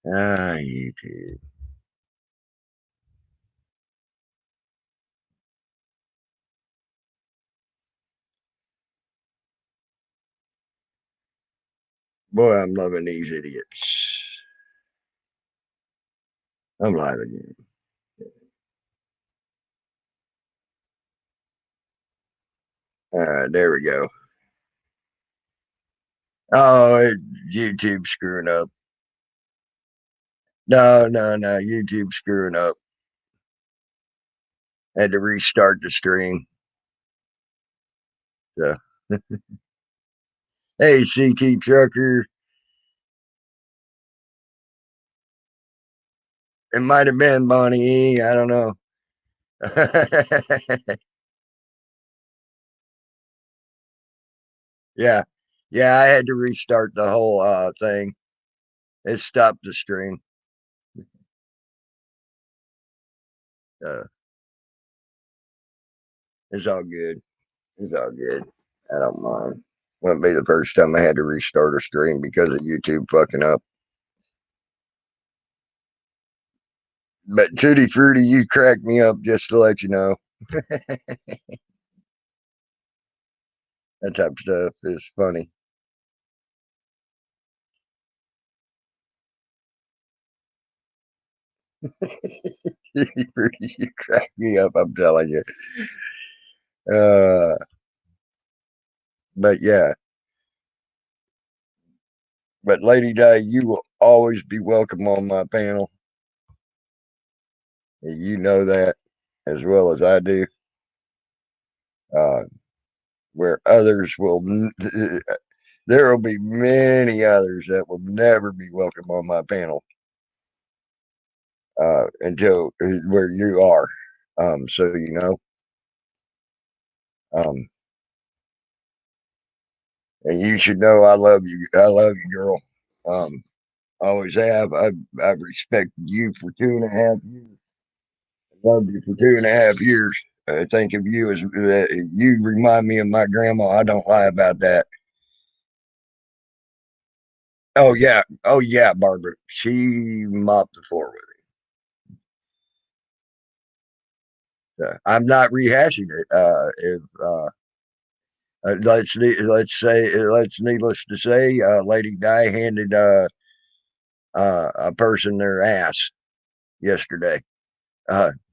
YouTube. Boy, I'm loving these idiots. I'm live again. All right, there we go. Oh, YouTube screwing up. No. YouTube screwing up. Had to restart the stream. So, hey, CT Trucker. It might have been Bonnie E. I don't know. Yeah. Yeah, I had to restart the whole thing. It stopped the stream. Uh, it's all good. It's all good. I don't mind. Wouldn't be the first time I had to restart a stream because of YouTube fucking up. But Tutti Frutti, you cracked me up just to let you know. That type of stuff is funny. Tutti Frutti, you cracked me up, I'm telling you. Uh, but yeah. But Lady Di, you will always be welcome on my panel. You know that as well as I do. Uh, where others will, there will be many others that will never be welcome on my panel until where you are. So you know, um, and you should know I love you. I love you, girl. Always have. I've respected you for 2.5 years. Loved you for 2.5 years. I think of you as you remind me of my grandma. I don't lie about that. Oh yeah, Barbara. She mopped the floor with it. I'm not rehashing it. If let's needless to say, Lady Di handed a person their ass yesterday.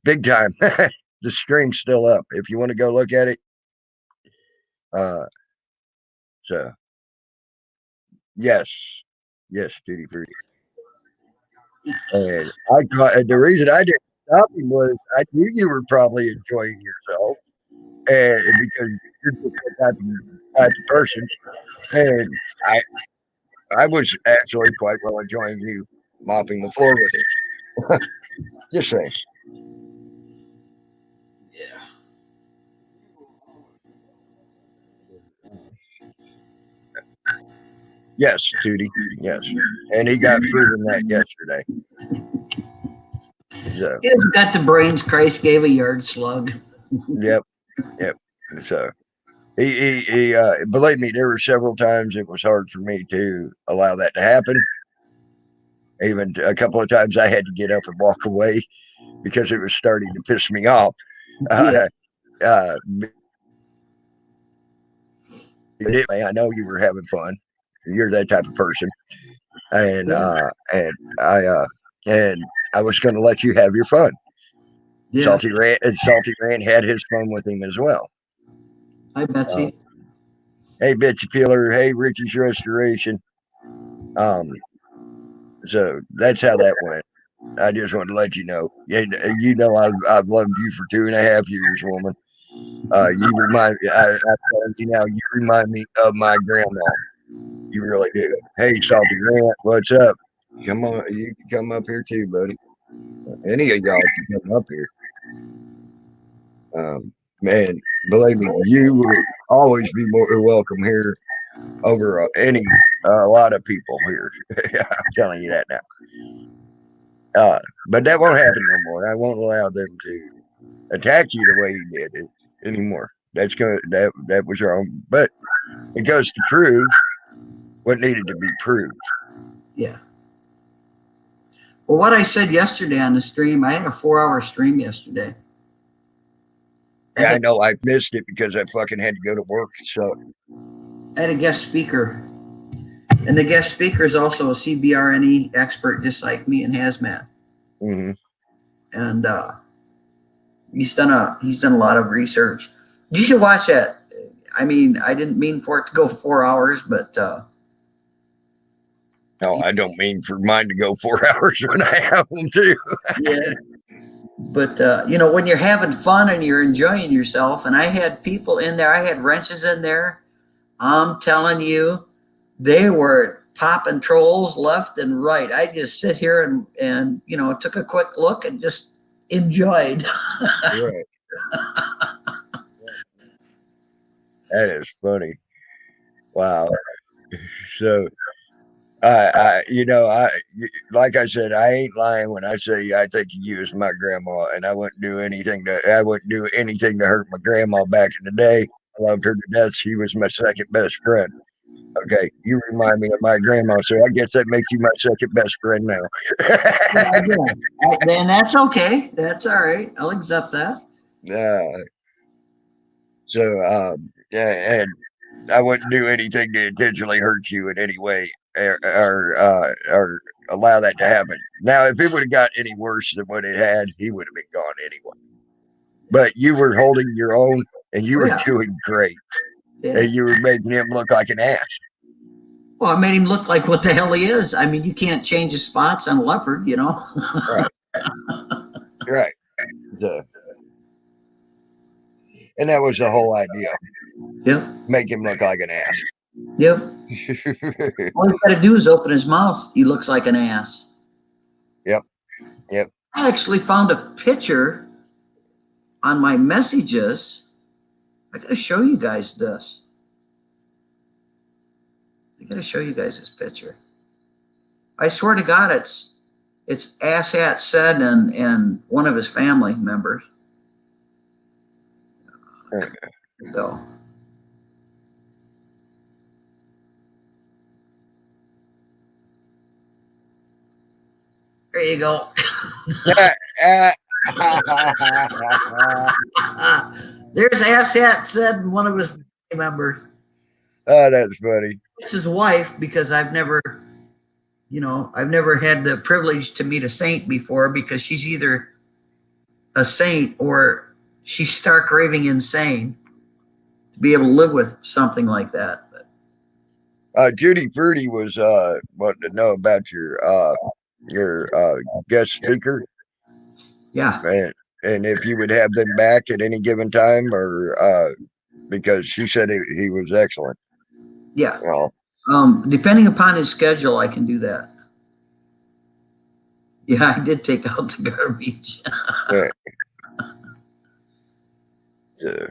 Big time. The stream's still up. If you want to go look at it, uh, so yes, yes, Tutti Frutti. And the reason I didn't stop him was I knew you were probably enjoying yourself, and because you're just the type of person, and I I was actually quite well enjoying you mopping the floor with it. Just saying. Yeah. Yes, Tootie. Yes, and he got proven that yesterday. So He hasn't got the brains Christ gave a yard slug. yep, yep. So he believe me, there were several times it was hard for me to allow that to happen. Even a couple of times I had to get up and walk away because it was starting to piss me off. Yeah. Uh, uh, anyway, I know you were having fun. You're that type of person, and Yeah. and I was going to let you have your fun. Yeah. Salty Rant had his fun with him as well. Hi, Um, Betsy. hey, Bitsy Peeler. Hey, Ricky's Restoration. Um, so that's how that went. I just wanted to let you know. You know, I've loved you for 2.5 years, woman. You remind you now. You remind me of my grandma. You really do. Hey, Salty Grant, what's up? Come on, you can come up here too, buddy. Any of y'all can come up here. Man, believe me, you will always be more welcome here over a lot of people here. I'm telling you that now. But that won't happen no more. I won't allow them to attack you the way you did it anymore. That was wrong. But it goes to prove what needed to be proved. Yeah. Well, what I said yesterday on the stream, I had a 4-hour stream yesterday. Yeah, I know I missed it because I fucking had to go to work. So I had a guest speaker, and the guest speaker is also a CBRNE expert, just like me in hazmat. mm-hmm. And he's done a lot of research. You should watch that. I mean, I didn't mean for it to go 4 hours, but no, I don't mean for mine to go 4 hours when I have them too. yeah. But when you're having fun and you're enjoying yourself, and I had people in there, I had wrenches in there. I'm telling you, they were popping trolls left and right. I just sit here and took a quick look and just enjoyed. Right. That is funny. Wow. So like I said, I ain't lying when I say I think of you as my grandma, and I wouldn't do anything to hurt my grandma back in the day. I loved her to death. She was my second best friend. Okay, you remind me of my grandma, so I guess that makes you my second best friend now. Then that's okay. That's all right. I'll accept that. Yeah, and I wouldn't do anything to intentionally hurt you in any way or allow that to happen. Now, if it would have got any worse than what it had, he would have been gone anyway. But you were holding your own, and you were doing great, and you were making him look like an ass. Well, I made him look like what the hell he is. I mean, you can't change the spots on a leopard, Right. Right. And that was the whole idea. Yep. Make him look like an ass. Yep. All you got to do is open his mouth. He looks like an ass. Yep. I actually found a picture on my messages. I got to show you guys this. I got to show you guys this picture. I swear to God, it's Asshat said and one of his family members. So. There you go. There's Asshat said and one of his family members. Oh, that's funny. It's his wife because I've never had the privilege to meet a saint before because she's either a saint or she's stark raving insane to be able to live with something like that. Judy Fruity was wanting to know about your guest speaker. Yeah. And if you would have them back at any given time, or because she said he was excellent. Yeah. Well, depending upon his schedule, I can do that. Yeah, I did take out the garbage. yeah.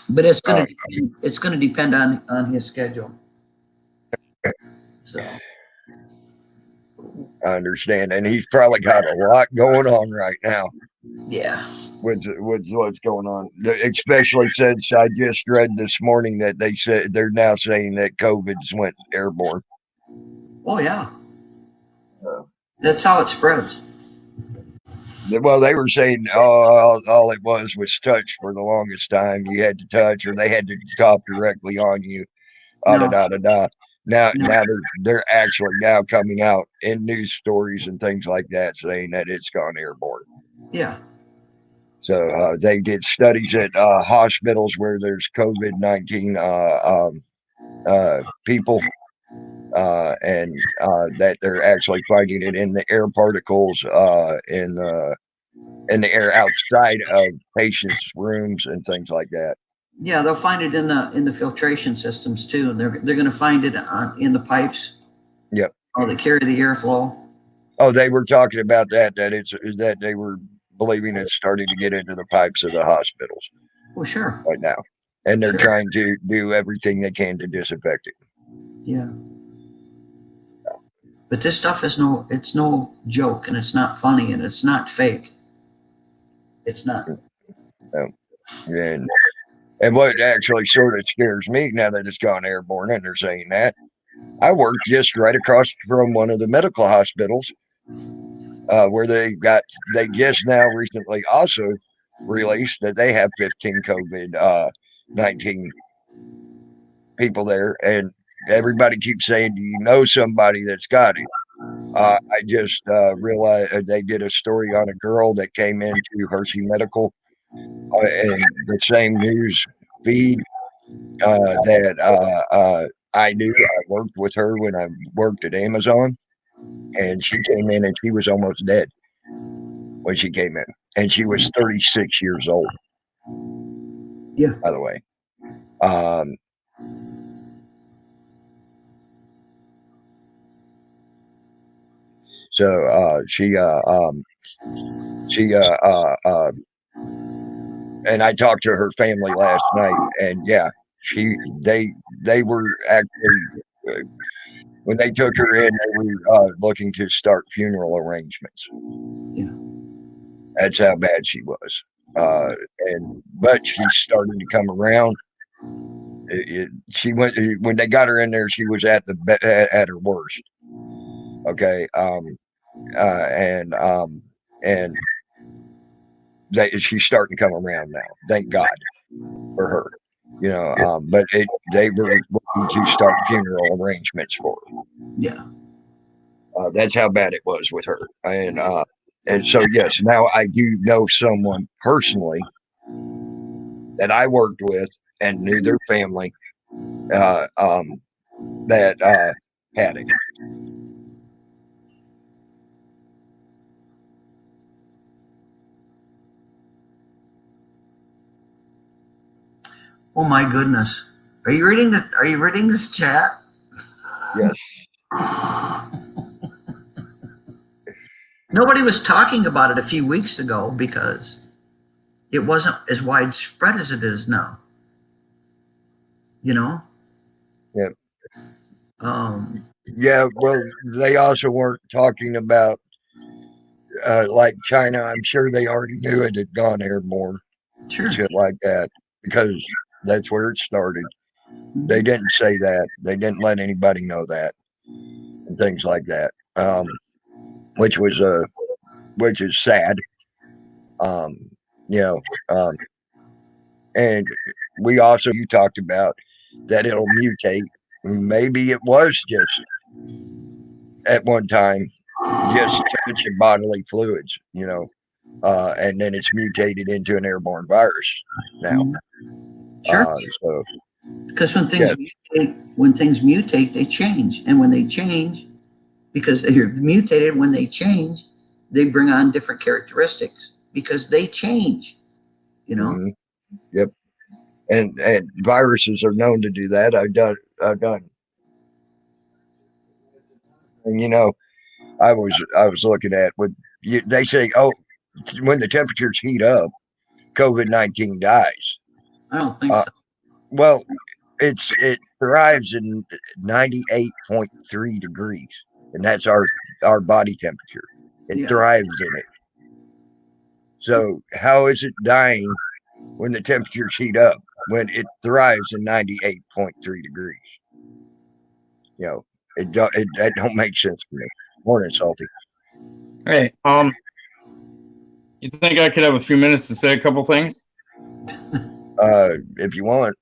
But it's gonna depend on his schedule. So I understand, and he's probably got a lot going on right now. Yeah. With what's going on, especially since I just read this morning that they said they're now saying that COVID's went airborne. Oh yeah. That's how it spreads. Well, they were saying all it was touch for the longest time. You had to touch, or they had to cough directly on you. Now they're actually now coming out in news stories and things like that saying that it's gone airborne. Yeah. So they did studies at hospitals where there's COVID-19 people, and that they're actually finding it in the air particles in the air outside of patients' rooms and things like that. Yeah, they'll find it in the filtration systems too, and they're going to find it in the pipes. Yep. Oh, that carry the airflow. Oh, they were talking about that that they were believing it's starting to get into the pipes of the hospitals. Well, sure. Right now, and they're trying to do everything they can to disinfect it. Yeah. But this stuff is no joke, and it's not funny, and it's not fake. It's not. And what actually sort of scares me now that it's gone airborne and they're saying that, I work just right across from one of the medical hospitals where they just now recently also released that they have 15 COVID-19 people there, and everybody keeps saying, "Do you know somebody that's got it?" I just realized they did a story on a girl that came into Hershey Medical and the same news feed that I knew. I worked with her when I worked at Amazon, and she came in and she was almost dead when she came in, and she was 36 years old, Yeah. by the way. Um, so she and I talked to her family last night, and yeah, she they were actually uh, when they took her in, they were looking to start funeral arrangements. Yeah. That's how bad she was. And but she started to come around. She went when they got her in there. She was at her worst. Okay, and she's starting to come around now. Thank God for her. But they were looking to start funeral arrangements for her. Yeah. That's how bad it was with her. And so yes, now I do know someone personally that I worked with and knew their family uh, um, that had it. Oh my goodness. Are you reading this chat? Yes. Nobody was talking about it a few weeks ago because it wasn't as widespread as it is now. You know? Yeah. Um, Yeah. Well, they also weren't talking about like China. I'm sure they already knew it had gone airborne and sure. shit like that because that's where it started. They didn't say that. They didn't let anybody know that and things like that. Which was which is sad. Um, you know, um, and we also you talked about that it'll mutate. Maybe it was just at one time just touching bodily fluids, and then it's mutated into an airborne virus now. Sure. So Because yeah, when things mutate, they change, and when they change, because they're mutated, when they change, they bring on different characteristics because they change. You know. hmm yep. And viruses are known to do that. I've done, and I was looking at with they say, oh, when the temperatures heat up, COVID-19 dies. I don't think Uh, so. well, it thrives in 98.3 degrees, and that's our body temperature. It Yeah. thrives in it. So how is it dying when the temperatures heat up when it thrives in 98.3 degrees? You know, that don't make sense to me. Morning, salty. Hey, you think I could have a few minutes to say a couple things? If you want,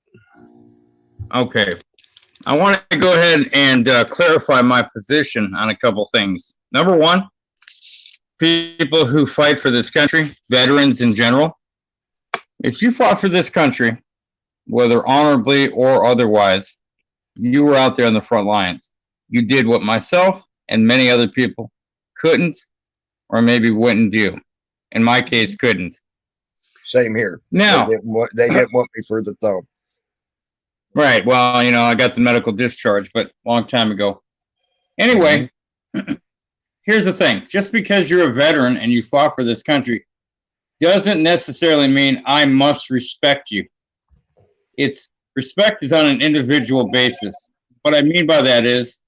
Okay. I want to go ahead and clarify my position on a couple things. Number one, people who fight for this country, veterans in general, if you fought for this country, whether honorably or otherwise, you were out there on the front lines. You did what myself and many other people couldn't or maybe wouldn't do. In my case, couldn't. same here. Now, They didn't want me for the thumb. right. Well, I got the medical discharge, but a long time ago. Mm-hmm. Anyway, here's the thing. Just because you're a veteran and you fought for this country doesn't necessarily mean I must respect you. It's respected on an individual basis. What I mean by that is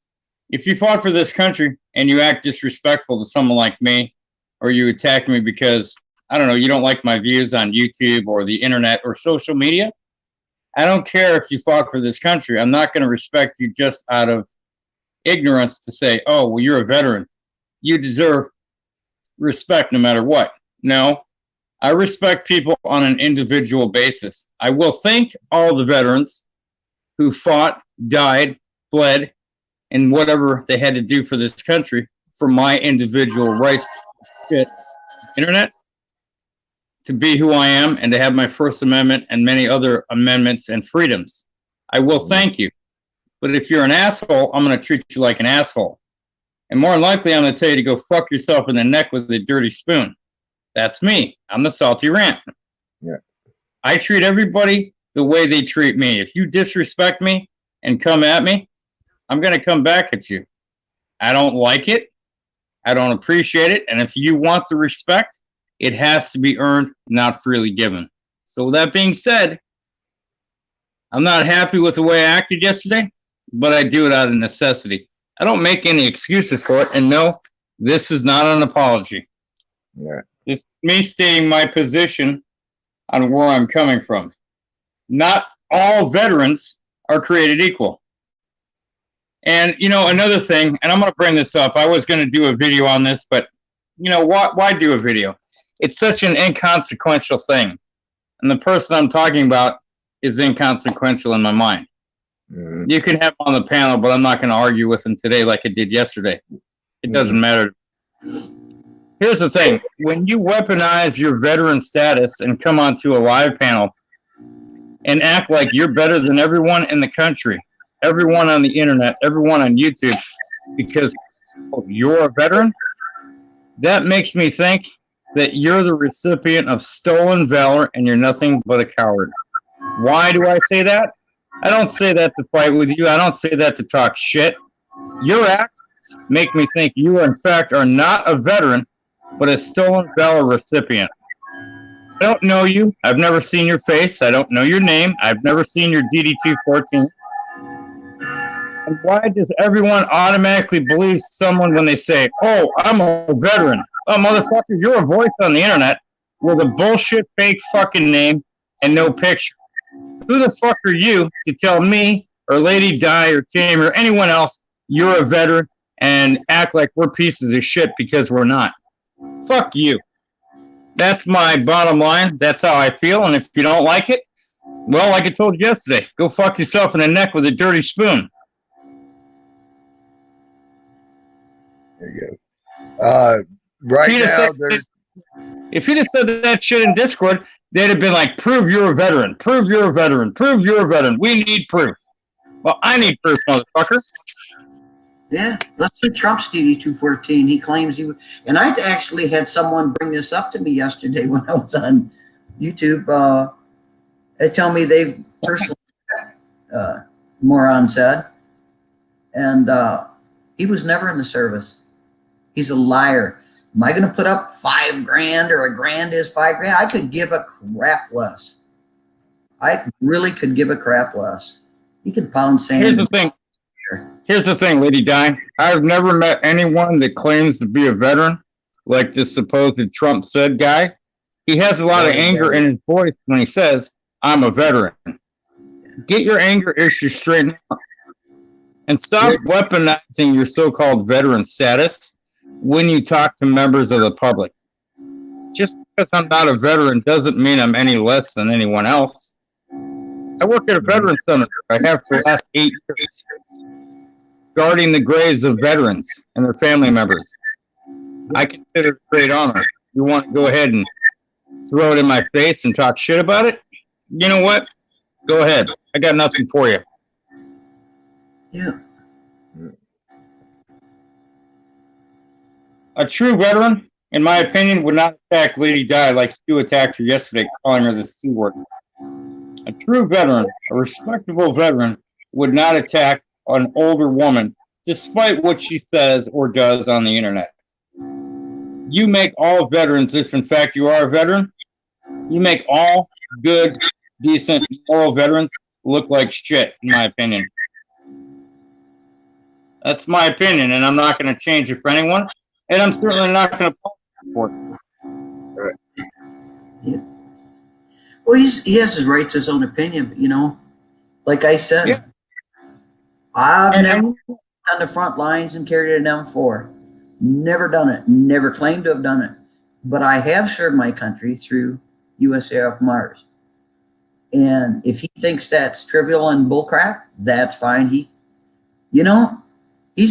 if you fought for this country and you act disrespectful to someone like me, or you attack me because, I don't know, you don't like my views on YouTube or the internet or social media, I don't care if you fought for this country. I'm not going to respect you just out of ignorance to say, oh, well, you're a veteran. You deserve respect no matter what. No, I respect people on an individual basis. I will thank all the veterans who fought, died, bled, and whatever they had to do for this country for my individual rights to internet, to be who I am, and to have my First Amendment and many other amendments and freedoms. I will thank you. But if you're an asshole, I'm going to treat you like an asshole. And more than likely, I'm going to tell you to go fuck yourself in the neck with a dirty spoon. That's me. I'm the salty rant. Yeah. I treat everybody the way they treat me. If you disrespect me and come at me, I'm going to come back at you. I don't like it. I don't appreciate it. And if you want the respect, it has to be earned, not freely given. So with that being said, I'm not happy with the way I acted yesterday, but I do it out of necessity. I don't make any excuses for it. And no, this is not an apology. Yeah. It's me stating my position on where I'm coming from. Not all veterans are created equal. And, you know, another thing, and I'm going to bring this up. I was going to do a video on this, but, you know, why do a video? It's such an inconsequential thing. And the person I'm talking about is inconsequential in my mind. Mm-hmm. You can have him on the panel, but I'm not going to argue with him today like I did yesterday. It doesn't matter. Here's the thing. When you weaponize your veteran status and come onto a live panel and act like you're better than everyone in the country, everyone on the internet, everyone on YouTube, because you're a veteran, that makes me think that you're the recipient of stolen valor and you're nothing but a coward. Why do I say that? I don't say that to fight with you. I don't say that to talk shit. Your acts make me think you, in fact, are not a veteran, but a stolen valor recipient. I don't know you. I've never seen your face. I don't know your name. I've never seen your DD-214. And why does everyone automatically believe someone when they say, oh, I'm a veteran? Oh, motherfucker, you're a voice on the internet with a bullshit fake fucking name and no picture. Who the fuck are you to tell me or Lady Di or Tim or anyone else you're a veteran and act like we're pieces of shit because we're not? Fuck you. That's my bottom line. That's how I feel. And if you don't like it, well, like I told you yesterday, go fuck yourself in the neck with a dirty spoon. There you go. Right now, if he'd have said that shit in Discord, they'd have been like, prove you're a veteran. Prove you're a veteran. Prove you're a veteran. We need proof. Well, I need proof, motherfucker. Yeah, let's see Trump's DD-214. He claims he... And I actually had someone bring this up to me yesterday when I was on YouTube. They tell me they personally... moron said. And he was never in the service. He's a liar. Am I going to put up $5,000 or $1,000 is $5,000? I could give a crap less. I really could give a crap less. You can pound sand. Here's the thing, Lady Di. I've never met anyone that claims to be a veteran, like this supposed Trump said guy. He has a lot of anger in his voice when he says, I'm a veteran. Get your issue issues straightened out. And stop weaponizing your so-called veteran status when you talk to members of the public. Just because I'm not a veteran doesn't mean I'm any less than anyone else. I work at a veteran center. I have for the last 8 years, guarding the graves of veterans and their family members. I consider it a great honor. You want to go ahead and throw it in my face and talk shit about it? You know what? Go ahead. I got nothing for you. Yeah. A true veteran, in my opinion, would not attack Lady Di like you attacked her yesterday, calling her the C word. A true veteran, a respectable veteran, would not attack an older woman, despite what she says or does on the internet. You make all veterans, if in fact you are a veteran, you make all good, decent, moral veterans look like shit, in my opinion. That's my opinion, and I'm not going to change it for anyone, and I'm certainly not going to apologize for it. Yeah. Well, he has his right to his own opinion, but, you know, like I said, I've never been on the front lines and carried an M4. Never done it. Never claimed to have done it. But I have served my country through USAF Mars. And if he thinks that's trivial and bullcrap, that's fine. He's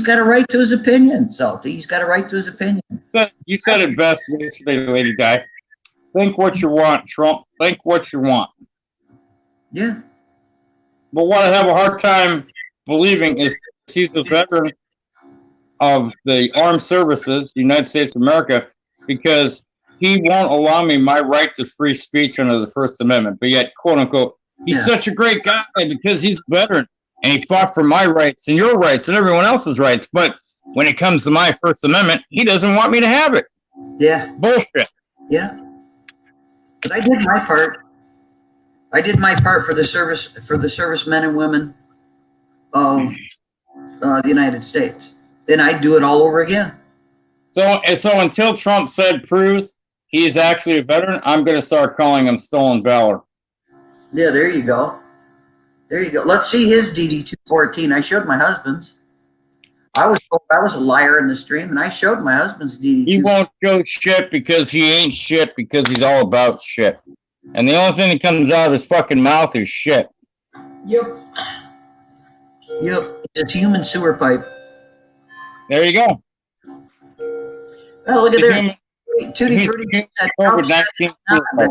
got a right to his opinion, Salty. He's got a right to his opinion. You said it best yesterday, Lady Di. Think what you want, Trump. Think what you want. Yeah. But what I have a hard time believing is he's a veteran of the armed services, United States of America, because he won't allow me my right to free speech under the First Amendment. But yet, quote unquote, he's such a great guy because he's a veteran and he fought for my rights and your rights and everyone else's rights. But when it comes to my First Amendment, he doesn't want me to have it. Yeah. Bullshit. Yeah. But I did my part. I did my part for the servicemen and women of the United States. Then I'd do it all over again. So until Trump said proves he's actually a veteran, I'm going to start calling him stolen valor. Yeah, there you go. There you go. Let's see his DD-214. I showed my husband's. I was told I was a liar in the stream, and I showed my husband's DD-214. He won't show shit because he ain't shit because he's all about shit. And the only thing that comes out of his fucking mouth is shit. Yep. It's a human sewer pipe. There you go. Oh, look at there. He's COVID-19 sewer pipe.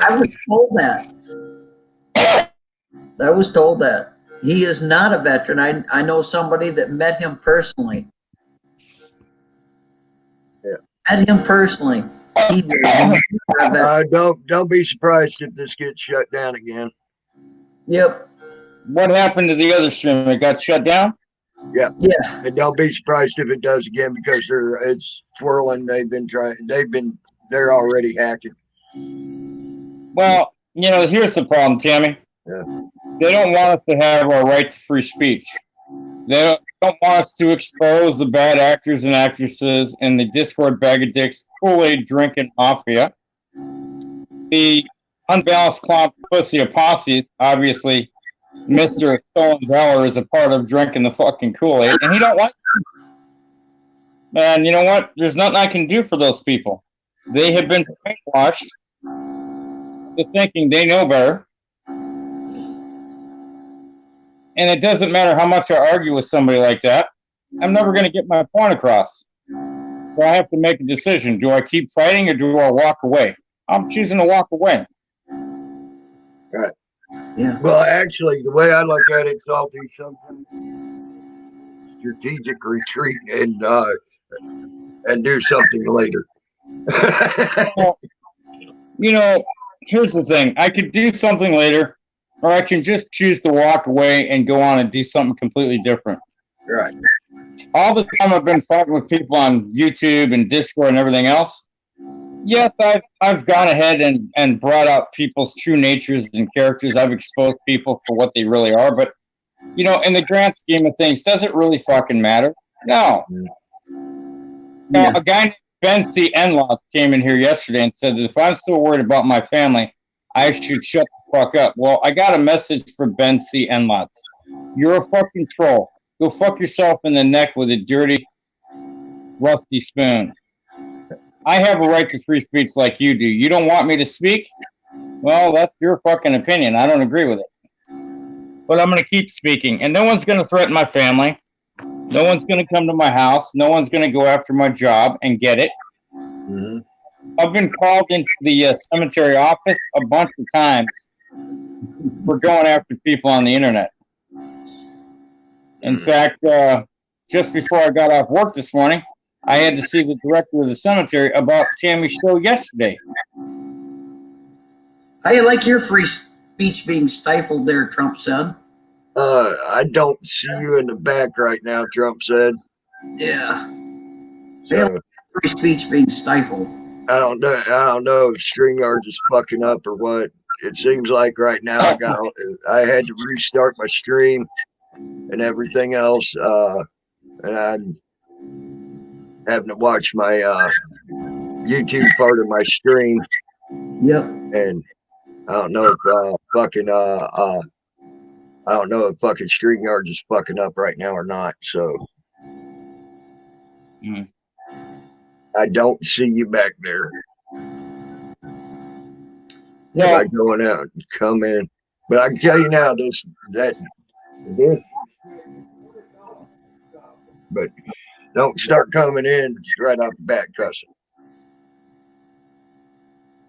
I was told that. I was told that. He is not a veteran. I know somebody that met him personally. Met him personally. He don't be surprised if this gets shut down again. Yep. What happened to the other stream? It got shut down? Yeah. Yeah. And don't be surprised if it does again because it's twirling. They're already hacking. Well, here's the problem, Tammy. Yeah. They don't want us to have our right to free speech. They don't want us to expose the bad actors and actresses in the Discord bag of dicks Kool-Aid drinking mafia. The unbalanced clown pussy posse, obviously, Mr. Stolen Valor is a part of drinking the fucking Kool-Aid, and he don't like it. And you know what? There's nothing I can do for those people. They have been brainwashed to thinking they know better. And it doesn't matter how much I argue with somebody like that. I'm never going to get my point across. So I have to make a decision. Do I keep fighting or do I walk away? I'm choosing to walk away. Right. Yeah. Well, actually, the way I look at it, Salty, something strategic retreat and do something later. Well, here's the thing. I could do something later, or I can just choose to walk away and go on and do something completely different. Right. All the time I've been fighting with people on YouTube and Discord and everything else, yes, I've gone ahead and brought out people's true natures and characters. I've exposed people for what they really are. But, in the grand scheme of things, does it really fucking matter? No. Now, a guy named Ben C. Enloth came in here yesterday and said that if I'm so worried about my family, I should shut the fuck up. Well, I got a message for Ben C. Enloth. You're a fucking troll. Go fuck yourself in the neck with a dirty, rusty spoon. I have a right to free speech like you do. You don't want me to speak? Well, that's your fucking opinion. I don't agree with it. But I'm going to keep speaking. And no one's going to threaten my family. No one's going to come to my house. No one's going to go after my job and get it. Mm-hmm. I've been called into the cemetery office a bunch of times for going after people on the internet. In fact, just before I got off work this morning, I had to see the director of the cemetery about Tammy's show yesterday. How you like your free speech being stifled there, Trump said? I don't see you in the back right now, Trump said. Yeah. So, free speech being stifled. I don't know if StreamYard is fucking up or what. It seems like right now I had to restart my stream and everything else. And I'm having to watch my YouTube part of my stream. Yep. And I don't know if I don't know if fucking StreamYard is fucking up right now or not. So I don't see you back there. Am I going out and come in? But I can tell you now, this. But don't start coming in right off the bat cussing.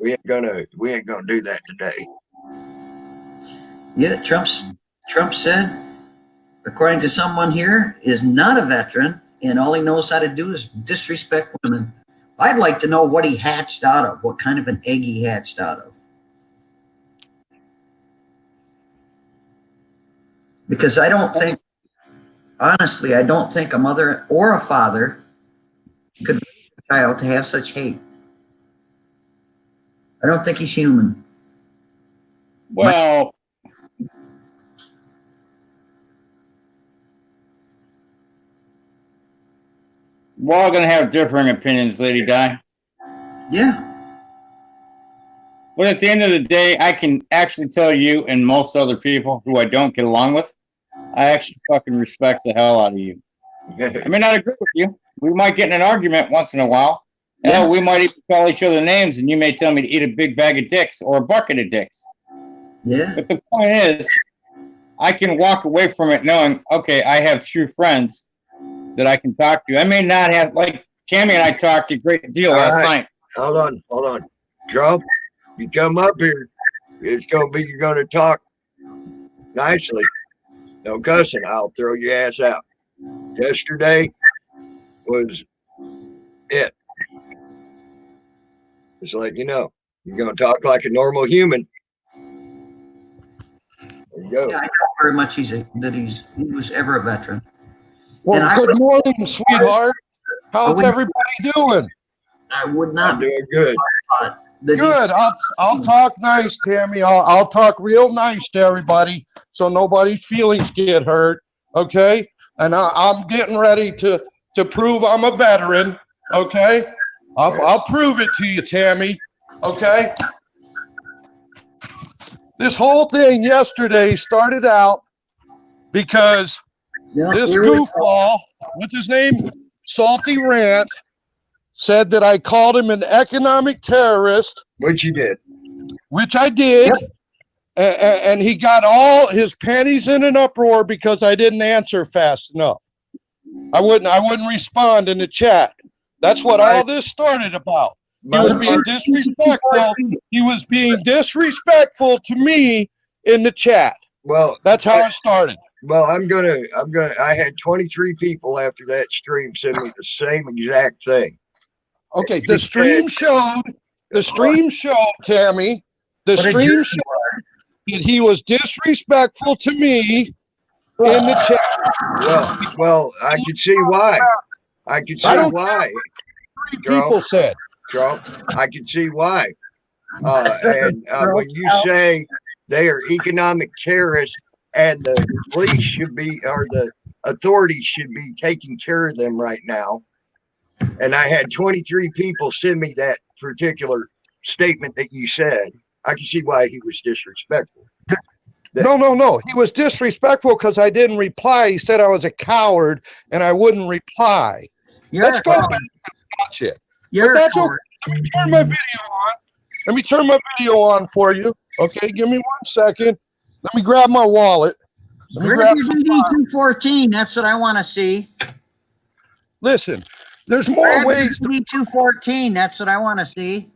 We ain't gonna do that today. Yeah, Trump said, according to someone here, is not a veteran, and all he knows how to do is disrespect women. I'd like to know what he hatched out of, what kind of an egg he hatched out of. Because I don't think, honestly, I don't think a mother or a father could raise a child to have such hate. I don't think he's human. Well, we're all going to have different opinions, Lady Di. Yeah. But at the end of the day, I can actually tell you and most other people who I don't get along with, I actually fucking respect the hell out of you. I may not agree with you. We might get in an argument once in a while. Yeah. Hell, we might even call each other names, and you may tell me to eat a big bag of dicks or a bucket of dicks. Yeah. But the point is, I can walk away from it knowing, okay, I have true friends that I can talk to. I may not have, like Tammy and I talked a great deal last night. Hold on. Trump, you come up here, it's gonna be you're gonna talk nicely. No cussing. I'll throw your ass out. Yesterday was it. It's like, you're gonna talk like a normal human. There you go. Yeah, I doubt very much he was ever a veteran. Well, good morning, sweetheart. How's everybody doing? I would not. I'm doing good. Good. I'll talk nice, Tammy. I'll talk real nice to everybody, so nobody's feelings get hurt. Okay. And I'm getting ready to prove I'm a veteran. Okay. I'll prove it to you, Tammy. Okay. This whole thing yesterday started out because this goofball, what's his name? Salty Rant, said that I called him an economic terrorist. Which you did. Which I did. Yep. And he got all his panties in an uproar because I didn't answer fast enough. I wouldn't respond in the chat. That's what all this started about. He was being disrespectful. He was being disrespectful to me in the chat. Well, that's how it started. Well, I had 23 people after that stream send me the same exact thing. Okay, the stream showed, Tammy, the stream showed that he was disrespectful to me in the chat. Well, I could see why. I could see why. People said. Trump, I can see why. And when you say they are economic terrorists and the police should be, or the authorities should be taking care of them right now, and I had 23 people send me that particular statement that you said, I can see why he was disrespectful. No. He was disrespectful because I didn't reply. He said I was a coward and I wouldn't reply. Let's go back and watch it. But that's okay. Let me turn my video on. Let me turn my video on for you. Okay, give me 1 second. Let me grab my wallet. Grab your DD-214. That's what I want to see. Listen, there's more ways. DD-214. That's what I want to see.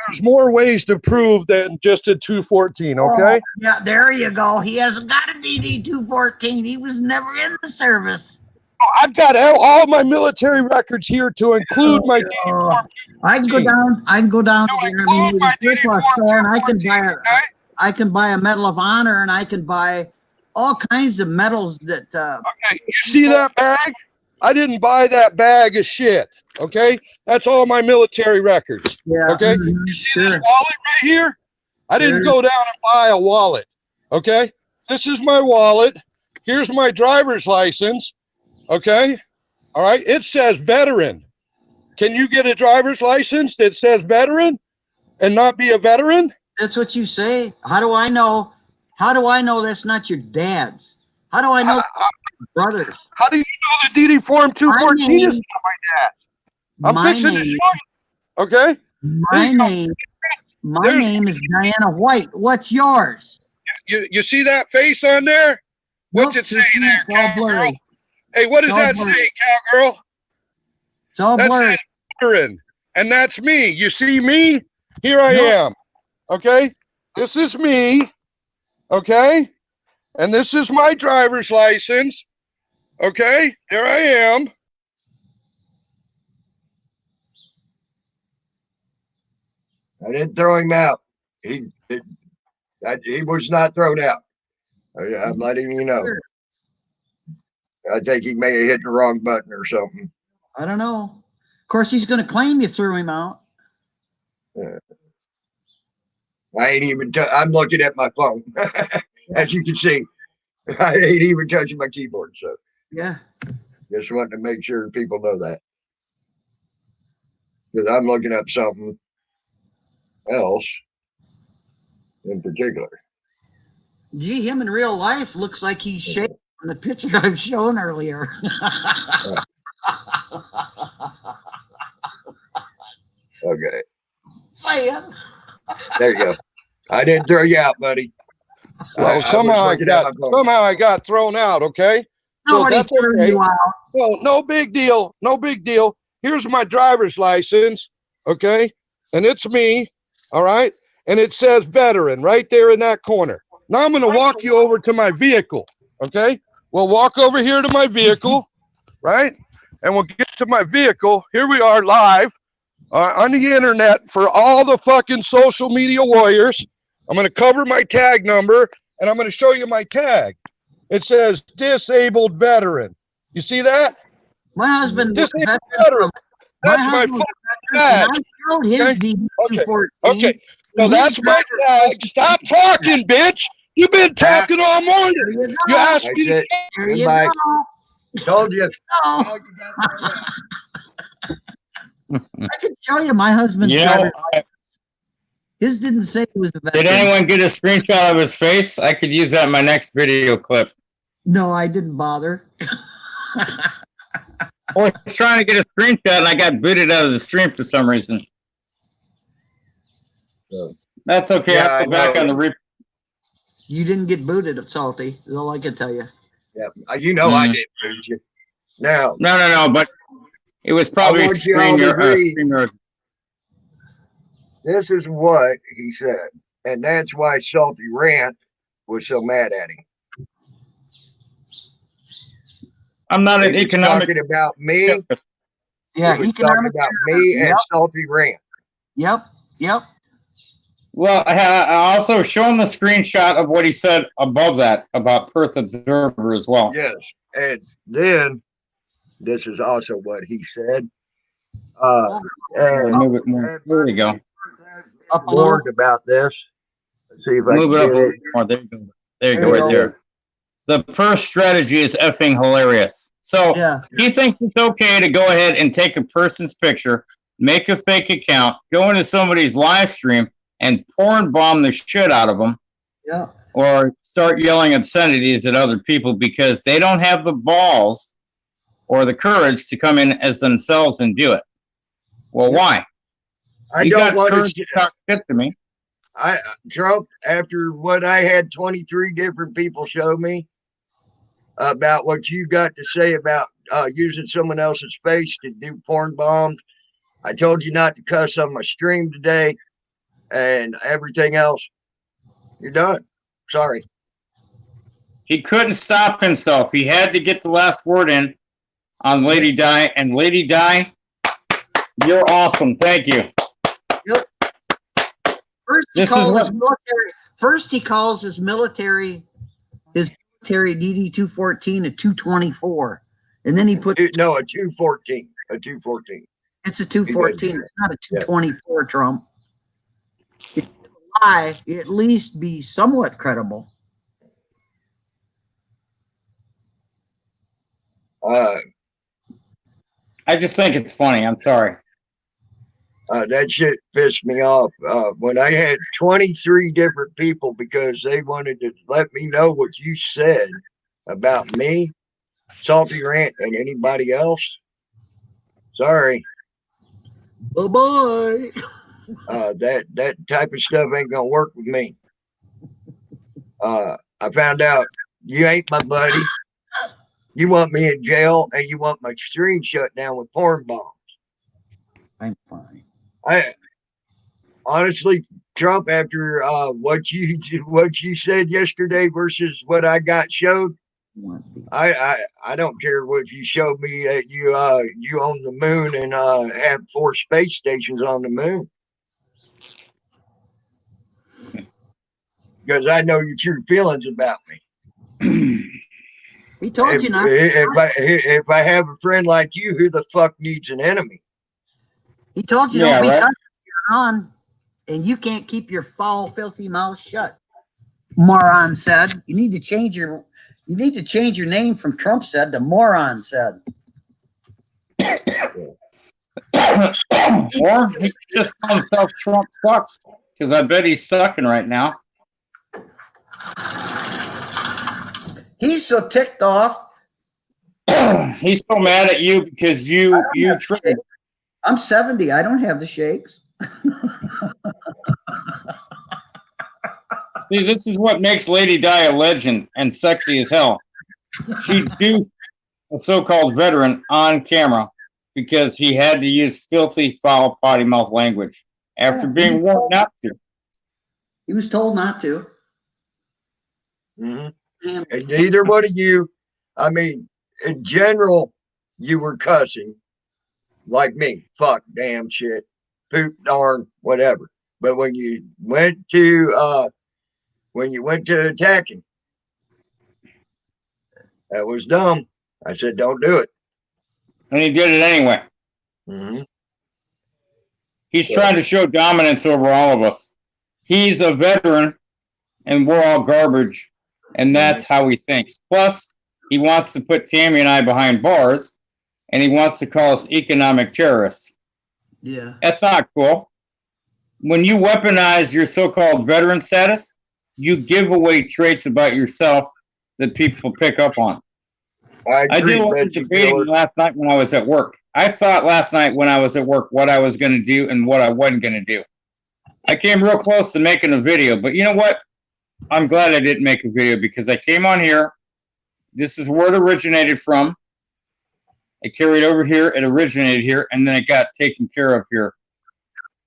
There's more ways to prove than just a 214. Okay. Oh, yeah, there you go. He hasn't got a DD-214. He was never in the service. I've got all my military records here to include my DD-414. I can go down to the store and I can buy a Medal of Honor and I can buy all kinds of medals that okay, you see that bag? I didn't buy that bag of shit. Okay? That's all my military records. Yeah. Okay? You see this wallet right here? I didn't go down and buy a wallet. Okay? This is my wallet. Here's my driver's license. Okay. All right. It says veteran. Can you get a driver's license that says veteran and not be a veteran? That's what you say. How do I know How do I know that's not your dad's? How do I know brothers? How do you know the DD Form 214 is not my dad's? I'm My fixing to name, show you. Okay? my name, my There's- name is Diana White. What's yours? You see that face on there? What's Nope, it say there, it's all cowgirl? blurry. Hey, what does It's all that blurry. say, cowgirl? It's all That blurry. says veteran. And that's me. You see me? Here I Nope. am. Okay? This is me. Okay? And this is my driver's license. Okay? There I am. I didn't throw him out. He was not thrown out. I'm letting you know. I think he may have hit the wrong button or something. I don't know. Of course, he's going to claim you threw him out. I ain't even. I'm looking at my phone, as you can see. I ain't even touching my keyboard. So Yeah. just wanting to make sure people know that, because I'm looking up something else in particular. Gee, him in real life looks like he's shaking from the picture I've shown earlier. Okay, Saying. there you go. I didn't throw you out, buddy. Well, somehow I got thrown out. Okay, Nobody so that's threw okay. you out. Well, no big deal. No big deal. Here's my driver's license. Okay, and it's me. All right, and it says veteran right there in that corner. Now I'm going to walk you over to my vehicle. Okay, we'll walk over here to my vehicle, right? And we'll get to my vehicle. Here we are live on the internet for all the fucking social media warriors. I'm going to cover my tag number, and I'm going to show you my tag. It says disabled veteran. You see that? My husband was a Disabled veteran. veteran. That's my husband was fucking a veteran, tag. and I showed his Okay. DD-214. Okay. So His that's my driver's tag. license. Stop talking, bitch. You've been talking all morning. There you You go. asked That's me to it. There you Goodbye. go. Told you. No. I can show you my husband's You know, driver's license. His didn't say he was a veteran. did anyone get a screenshot of his face? I could use that in my next video clip. No, I didn't bother. Oh, I was trying to get a screenshot and I got booted out of the stream for some reason. That's okay. Yeah, I'll go back on the replay. You didn't get booted, Salty. Is all I can tell you. Yeah, you know I didn't boot you. Now, No, but it was probably I want you all to agree. StreamYard. This is what he said, and that's why Salty Rant was so mad at him. I'm not an He was economic. talking about me. Yeah, he was talking about me and Salty Rant. Yep. Well, I also shown the screenshot of what he said above that about Perth Observer as well. Yes, and then this is also what he said. And Move it more. There you go. Up a little. warned about this. Let's see if I Move can it up a get little it. more. There you go. There you There go, you right go. there. The Perth strategy is effing hilarious. So Yeah. he thinks it's okay to go ahead and take a person's picture, make a fake account, go into somebody's live stream, and porn bomb the shit out of them, Yeah. or start yelling obscenities at other people because they don't have the balls or the courage to come in as themselves and do it. Well, why? I You don't got want courage to. to talk shit to me. Trump, after what I had 23 different people show me about what you got to say about using someone else's face to do porn bombs, I told you not to cuss on my stream today and everything else. You're done. Sorry. He couldn't stop himself. He had to get the last word in on Lady Di. And Lady Di, you're awesome. Thank you. First, he calls his military DD-214 a 224, and then he put No, a 214. A 214. it's a 214. It's not a 224. Trump. If you lie, at least be somewhat credible. I just think it's funny. I'm sorry. That shit pissed me off. When I had 23 different people because they wanted to let me know what you said about me, Salty Rant, and anybody else. Sorry. Bye-bye. That type of stuff ain't gonna work with me. I found out you ain't my buddy. You want me in jail, and you want my stream shut down with porn bombs. I'm fine. I honestly, Trump, after what you said yesterday versus what I got showed, I don't care if you showed me that you own the moon and have 4 space stations on the moon, because I know your true feelings about me. He told you not. If I have a friend like you, who the fuck needs an enemy? He told you Yeah, don't be right. touching on, and you can't keep your foul, filthy mouth shut. Moron said. You need to change your name from Trump said to moron said. Or he could just call himself Trump sucks, because I bet he's sucking right now. He's so ticked off. He's so mad at you because you tried. I'm 70. I don't have the shakes. See, this is what makes Lady Di a legend and sexy as hell. She duped a so-called veteran on camera because he had to use filthy, foul, potty mouth language after being warned not to. He was told not to. Mm-hmm. And neither one of you, I mean, in general, you were cussing like me. Fuck, damn, shit, poop, darn, whatever. But when you went to attacking, that was dumb. I said, don't do it. And he did it anyway. Mm-hmm. He's trying to show dominance over all of us. He's a veteran, and we're all garbage, and that's how he thinks. Plus, he wants to put Tammy and I behind bars, and he wants to call us economic terrorists. Yeah. That's not cool. When you weaponize your so-called veteran status, you give away traits about yourself that people pick up on. I did a lot of debating last night when I was at work. I thought last night when I was at work what I was going to do and what I wasn't going to do. I came real close to making a video, but you know what? I'm glad I didn't make a video because I came on here. This is where it originated from. I carried over here. It originated here, and then it got taken care of here.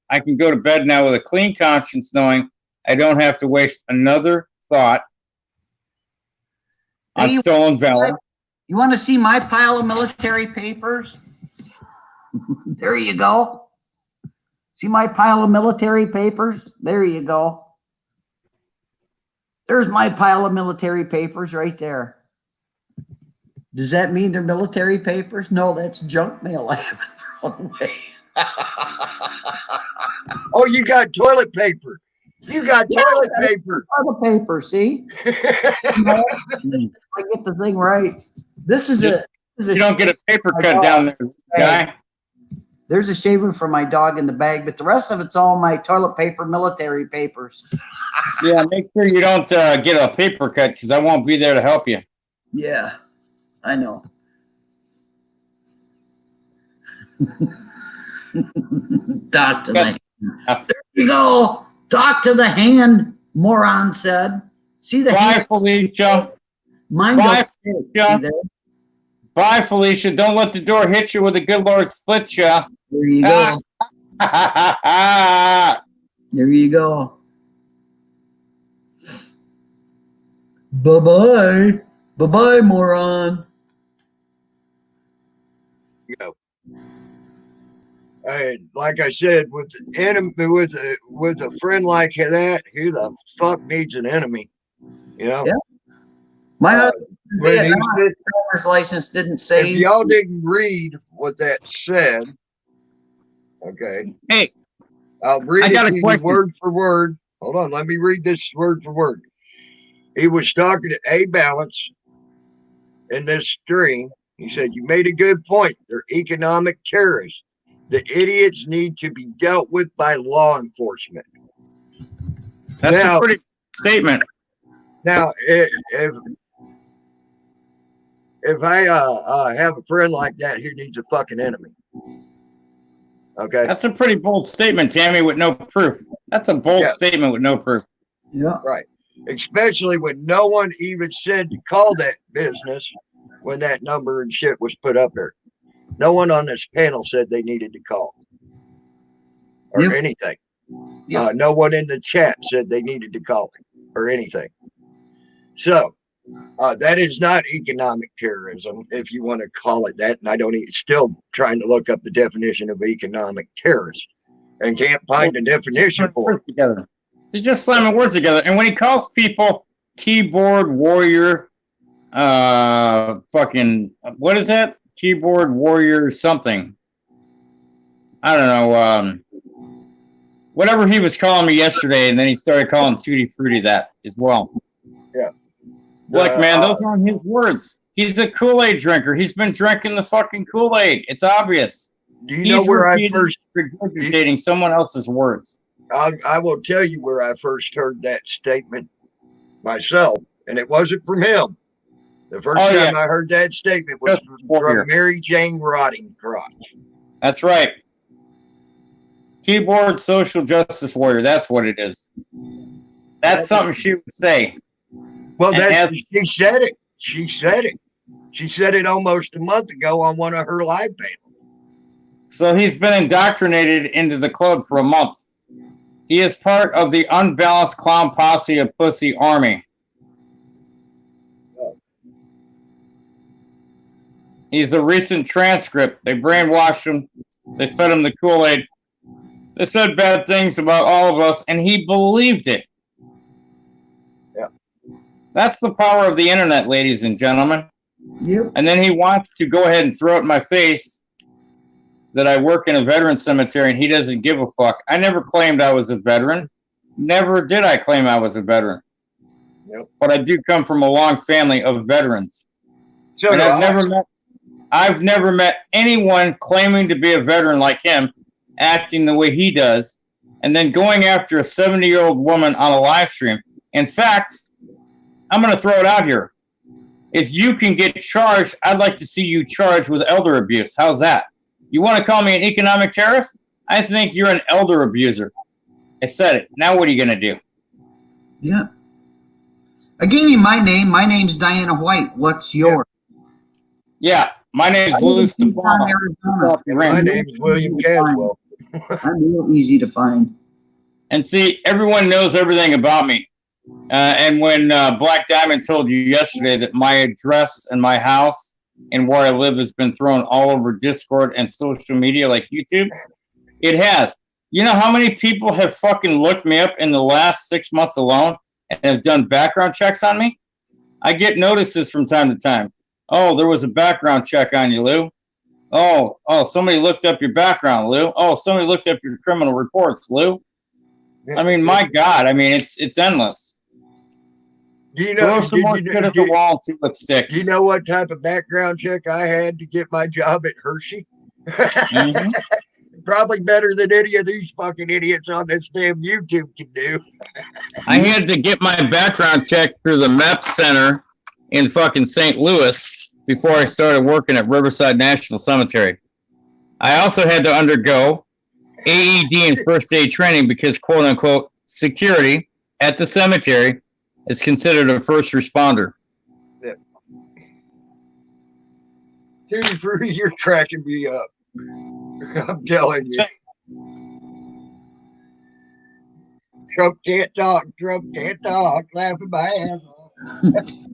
I can go to bed now with a clean conscience knowing I don't have to waste another thought on stolen valor. You want to see my pile of military papers? There you go. See my pile of military papers? There you go. There's my pile of military papers right there. Does that mean they're military papers? No, that's junk mail I haven't thrown away. Oh, you got toilet paper. You got toilet paper. Toilet paper, see? I get the thing right. This is You don't get a paper cut down there, guy. There's a shaver for my dog in the bag, but the rest of it's all my toilet paper, military papers. Yeah, make sure you don't get a paper cut because I won't be there to help you. Yeah, I know. Talk to the hand. There you go. Talk to the hand, moron said. See the hand? Bye, Felicia. Mine Bye, goes, Felicia. Bye, Felicia. Don't let the door hit you with a good Lord split you. There you go. There you go. Bye-bye. Bye-bye, moron. Yeah. Like I said, with the enemy, with a friend like that, who the fuck needs an enemy? You know. Yeah. My husband's driver's license didn't say. If y'all didn't read what that said, okay. Hey, I'll read it to you word for word. Hold on, let me read this word for word. He was talking to A Balance in this stream. He said, "You made a good point. They're economic terrorists. The idiots need to be dealt with by law enforcement. That's a pretty statement. Now, if I have a friend like that, he needs a fucking enemy. Okay. That's a pretty bold statement, Tammy, with no proof. That's a bold statement with no proof. Yeah. Right. Especially when no one even said to call that business when that number and shit was put up there. No one on this panel said they needed to call or anything. No one in the chat said they needed to call it or anything. So that is not economic terrorism, if you want to call it that. And I don't still trying to look up the definition of economic terrorist and can't find a definition for it. Together. They're just slamming words together. And when he calls people keyboard warrior, fucking, what is that? Keyboard warrior something. I don't know. Whatever he was calling me yesterday, and then he started calling Tutti Frutti that as well. Yeah. Look, man, those aren't his words. He's a Kool-Aid drinker. He's been drinking the fucking Kool-Aid. It's obvious. Do you know where I first regurgitating someone else's words? I will tell you where I first heard that statement myself, and it wasn't from him. The first time I heard that statement was from Mary Jane Rotting Crotch. That's right. Keyboard social justice warrior. That's what it is. That's something she would say. Well, she said it. She said it. She said it almost a month ago on one of her live panels. So he's been indoctrinated into the club for a month. He is part of the unbalanced clown posse of pussy army. He's a recent transcript. They brainwashed him. They fed him the Kool-Aid. They said bad things about all of us, and he believed it. Yeah. That's the power of the internet, ladies and gentlemen. Yep. And then he wants to go ahead and throw it in my face that I work in a veteran cemetery, and he doesn't give a fuck. I never claimed I was a veteran. Never did I claim I was a veteran. Yep. But I do come from a long family of veterans. So and I've never met anyone claiming to be a veteran like him, acting the way he does, and then going after a 70-year-old woman on a live stream. In fact, I'm going to throw it out here. If you can get charged, I'd like to see you charged with elder abuse. How's that? You want to call me an economic terrorist? I think you're an elder abuser. I said it. Now what are you going to do? Yeah. I gave you my name. My name's Diana White. What's yours? Yeah. My name's Lou Stefano. My name's William Caswell. I'm real easy to find. And see, everyone knows everything about me. And when Black Diamond told you yesterday that my address and my house and where I live has been thrown all over Discord and social media like YouTube, it has. You know how many people have fucking looked me up in the last 6 months alone and have done background checks on me? I get notices from time to time. Oh, there was a background check on you, Lou. Oh, somebody looked up your background, Lou. Oh, somebody looked up your criminal reports, Lou. I mean, my God. I mean, it's endless. Do you know? Throw some more shit at the wall and see what sticks. Do you know what type of background check I had to get my job at Hershey? Mm-hmm. Probably better than any of these fucking idiots on this damn YouTube can do. I had to get my background check through the MEP Center in fucking St. Louis before I started working at Riverside National Cemetery. I also had to undergo AED and first aid training because, quote unquote, security at the cemetery is considered a first responder. Yeah. Tutti Frutti, you're cracking me up. I'm telling you. Trump can't talk. Trump can't talk. Laughing my ass off.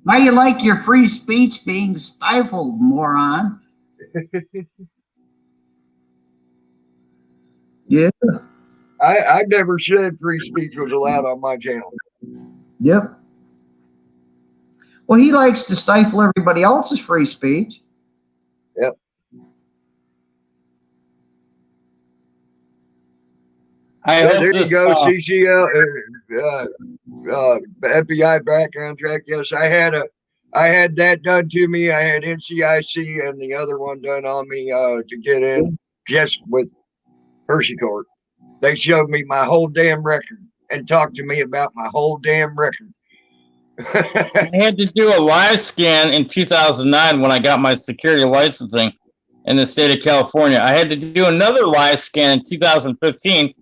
How you like your free speech being stifled, moron? Yeah. I never said free speech was allowed on my channel. Yep. Well, he likes to stifle everybody else's free speech. Yep. There you go, CCL, FBI background check. Yes, I had that done to me. I had NCIC and the other one done on me to get in just with Hershey Court. They showed me my whole damn record and talked to me about my whole damn record. I had to do a live scan in 2009 when I got my security licensing in the state of California. I had to do another live scan in 2015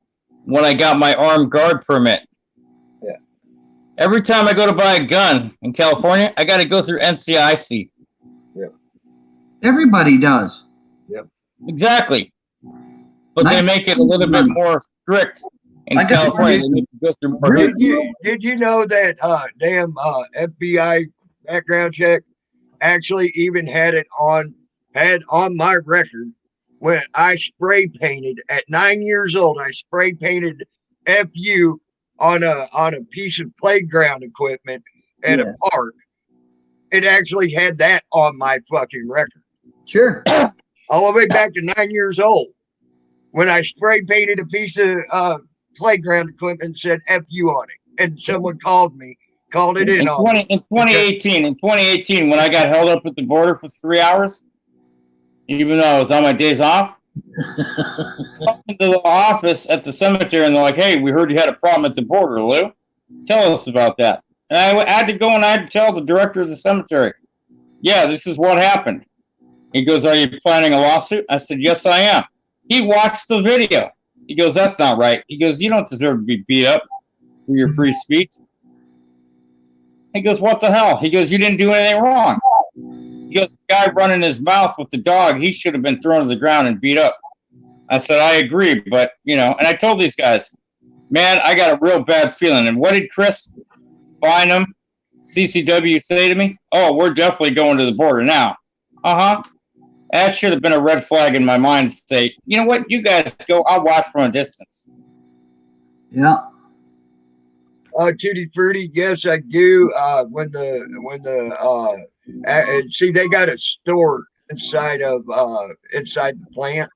when I got my armed guard permit. Yeah. Every time I go to buy a gun in California, I got to go through NCIC. Yep. Everybody does. Yep. Exactly. But they make it a little bit more strict in California. They make you go through more hoops. Did you know that damn FBI background check actually even had on my record when I spray painted at 9 years old? I spray painted FU on a piece of playground equipment at a park. It actually had that on my fucking record. Sure. All the way back to 9 years old when I spray painted a piece of playground equipment and said FU on it. And someone called it in on me. In 2018, when I got held up at the border for 3 hours, even though I was on my days off, I walked into the office at the cemetery and they're like, "Hey, we heard you had a problem at the border, Lou. Tell us about that." And I had to go and I had to tell the director of the cemetery, "Yeah, this is what happened." He goes, "Are you planning a lawsuit?" I said, "Yes, I am." He watched the video. He goes, "That's not right." He goes, "You don't deserve to be beat up for your free speech." He goes, "What the hell?" He goes, "You didn't do anything wrong." He goes, "The guy running his mouth with the dog, he should have been thrown to the ground and beat up." I said, "I agree, but, and I told these guys, man, I got a real bad feeling." And what did Chris Bynum, CCW, say to me? "Oh, we're definitely going to the border now." Uh-huh. That should have been a red flag in my mind to say, "You know what, you guys go, I'll watch from a distance." Yeah. Tutti Frutti, yes, I do. See, they got a store inside the plant,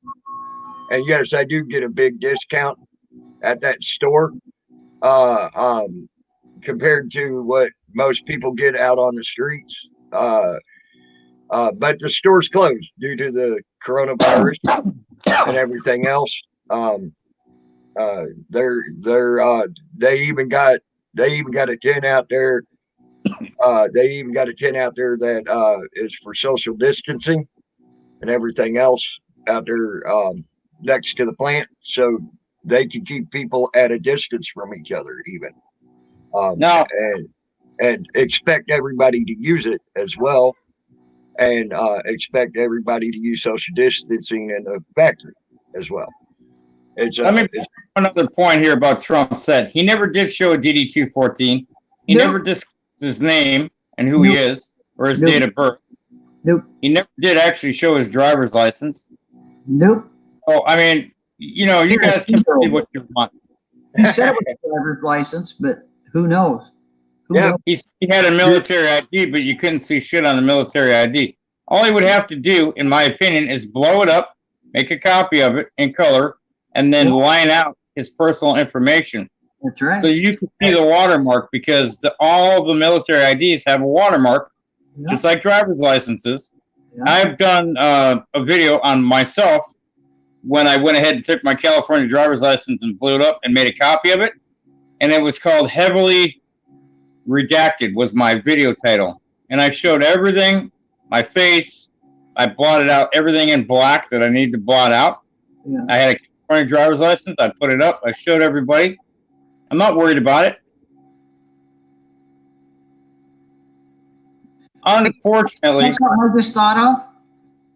and yes, I do get a big discount at that store, compared to what most people get out on the streets. But the store's closed due to the coronavirus and everything else. They even got a tent out there. They even got a tent out there that is for social distancing and everything else out there next to the plant, so they can keep people at a distance from each other, even. Now, and expect everybody to use it as well, and expect everybody to use social distancing in the factory as well. Let me make another point here about Trump said. He never did show a DD-214. He never discussed his name and who he is or his date of birth. Nope. He never did actually show his driver's license. Nope. Oh, I mean, you guys can believe what you want. He said it was a driver's license, but who knows? He had a military ID, but you couldn't see shit on the military ID. All he would have to do, in my opinion, is blow it up, make a copy of it in color, and then line out his personal information. That's right. So you can see the watermark, because all the military IDs have a watermark, just like driver's licenses. Yeah. I've done a video on myself when I went ahead and took my California driver's license and blew it up and made a copy of it. And it was called Heavily Redacted was my video title. And I showed everything, my face. I blotted out everything in black that I needed to blot out. Yeah. I had a California driver's license. I put it up. I showed everybody. I'm not worried about it. Unfortunately, that's what I just thought of.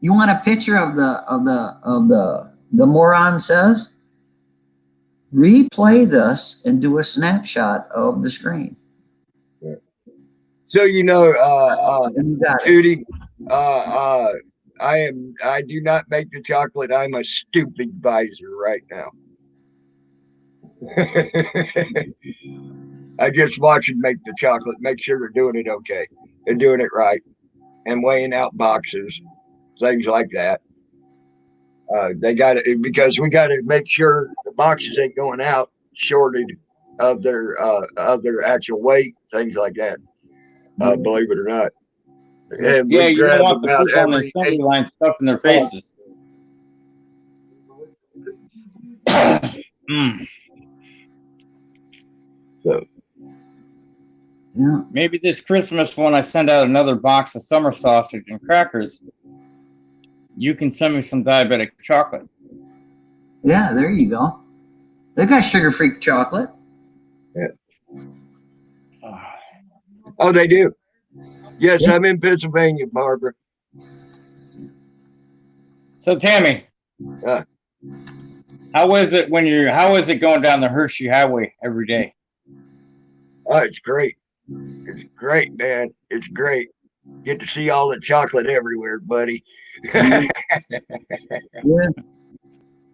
You want a picture of the moron says? Replay this and do a snapshot of the screen. So Tootie, I do not make the chocolate. I'm a stupid advisor right now. I just watch them make the chocolate, make sure they're doing it okay and doing it right, and weighing out boxes, things like that. They got it because we got to make sure the boxes ain't going out shorted of their actual weight, things like that. Believe it or not. And yeah, you don't want the people on the assembly line stuffing their faces. Mm. So, Yeah. Maybe this Christmas, when I send out another box of summer sausage and crackers, you can send me some diabetic chocolate. Yeah, there you go. They got sugar-free chocolate. yeah. Oh, they do. Yes, Yeah. I'm in Pennsylvania, Barbara. So, Tammy, Uh, how is it going down the Hershey Highway every day? oh, it's great. It's great, man. It's great. Get to see all the chocolate everywhere, buddy. Yeah.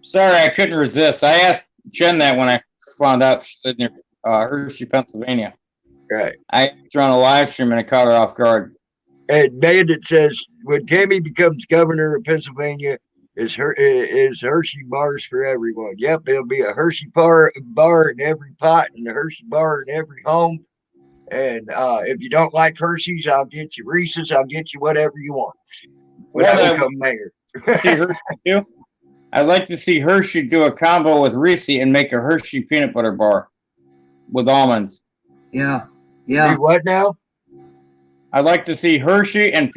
Sorry, I couldn't resist. I asked Jen that when I found out she lived near Hershey, Pennsylvania. Right. I asked her on a live stream and it caught her off guard. And Bandit says when Tammy becomes governor of Pennsylvania, is Hershey bars for everyone. Yep, there'll be a Hershey bar in every pot and a Hershey bar in every home. And if you don't like Hershey's, I'll get you Reese's. I'll get you whatever you want when I become mayor. See Hershey do? I'd like to see Hershey do a combo with Reese and make a Hershey peanut butter bar with almonds. Yeah. Yeah. Do what now? I'd like to see Hershey and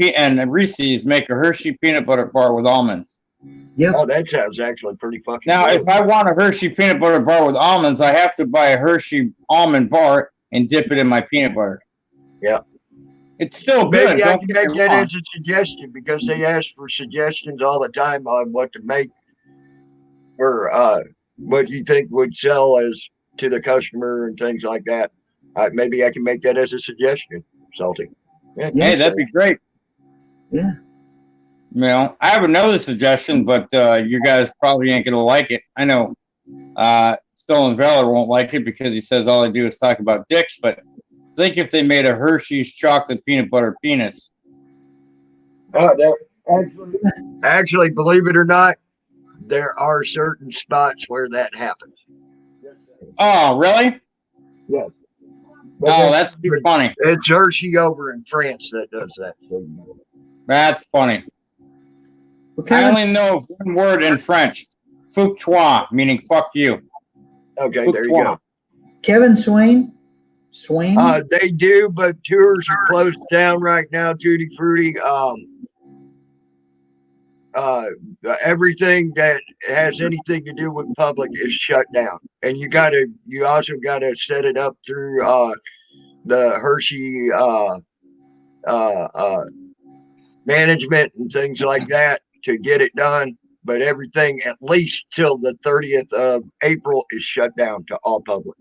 Reese's make a Hershey peanut butter bar with almonds. Yep. Oh, that sounds actually pretty fucking Now, good. if I want a Hershey peanut butter bar with almonds, I have to buy a Hershey almond bar and dip it in my peanut butter. Yeah. It's still good. Maybe I Don't can get make me that wrong. as a suggestion because they ask for suggestions all the time on what to make for what you think would sell as to the customer and things like that. Maybe I can make that as a suggestion, Salty. Yeah, Yeah. Hey, that'd be great. Yeah. You know, I have another suggestion, but you guys probably ain't gonna like it. I know Stolen Valor won't like it because he says all I do is talk about dicks, but think if they made a Hershey's chocolate peanut butter penis. Actually, believe it or not, there are certain spots where that happens. Oh, really? Yes. Oh, that's too funny. It's Hershey over in France that does that. So. That's funny. Well, I Kevin, only know one word in French, foutoir, meaning fuck you. Okay, there you go. Kevin Swain. They do, but tours are closed down right now. Tutti Frutti. Everything that has anything to do with public is shut down, and you also gotta set it up through the Hershey management and things like that to get it done. But everything at least till the 30th of April is shut down to all public.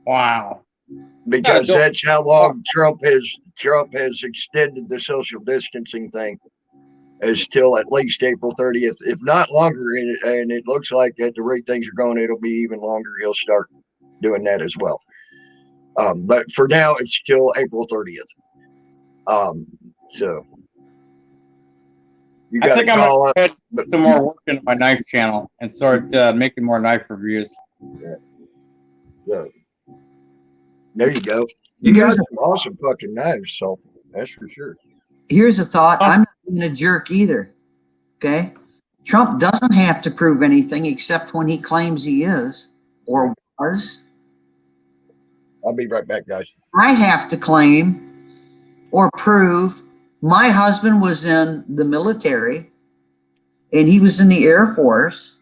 Wow. Because that's how long Trump has extended the social distancing thing, is till at least April 30th, if not longer. And it looks like at the rate things are going, it'll be even longer. He'll start doing that as well. But for now, it's till April 30th. So you got to call up. Put some more work into my knife channel and start making more knife reviews. Yeah. So, there you go. You got some awesome fucking knives, so that's for sure. Here's a thought. I'm not being a jerk either. Okay. Trump doesn't have to prove anything except when he claims he is or was. I'll be right back, guys. I have to claim or prove my husband was in the military and he was in the Air Force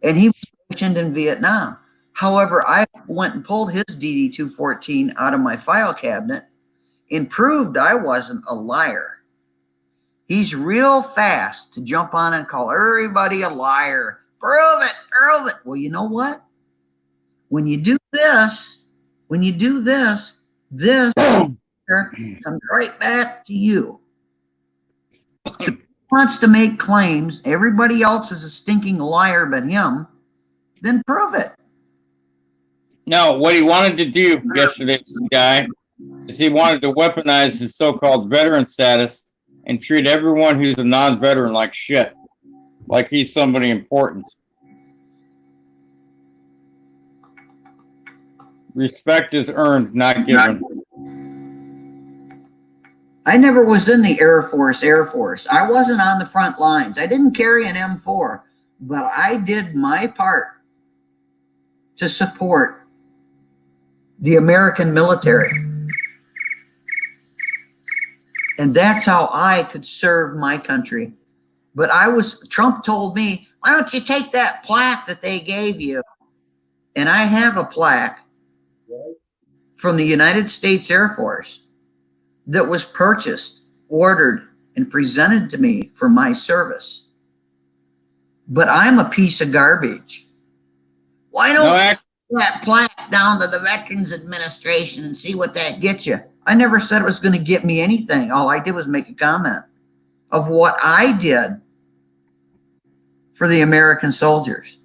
and he was stationed in Vietnam. However, I went and pulled his DD-214 out of my file cabinet and proved I wasn't a liar. He's real fast to jump on and call everybody a liar. Prove it, prove it. Well, you know what? When you do this, this comes right back to you. So he wants to make claims everybody else is a stinking liar but him, then prove it. No, what he wanted to do yesterday, this guy, is he wanted to weaponize his so-called veteran status and treat everyone who's a non-veteran like shit, like he's somebody important. Respect is earned, not given. I never was in the Air Force. I wasn't on the front lines. I didn't carry an M4, but I did my part to support the American military. And that's how I could serve my country. But Trump told me, why don't you take that plaque that they gave you? And I have a plaque from the United States Air Force that was purchased, ordered, and presented to me for my service. But I'm a piece of garbage. Why don't you put that plaque down to the Veterans Administration and see what that gets you? I never said it was going to get me anything. All I did was make a comment of what I did for the American soldiers.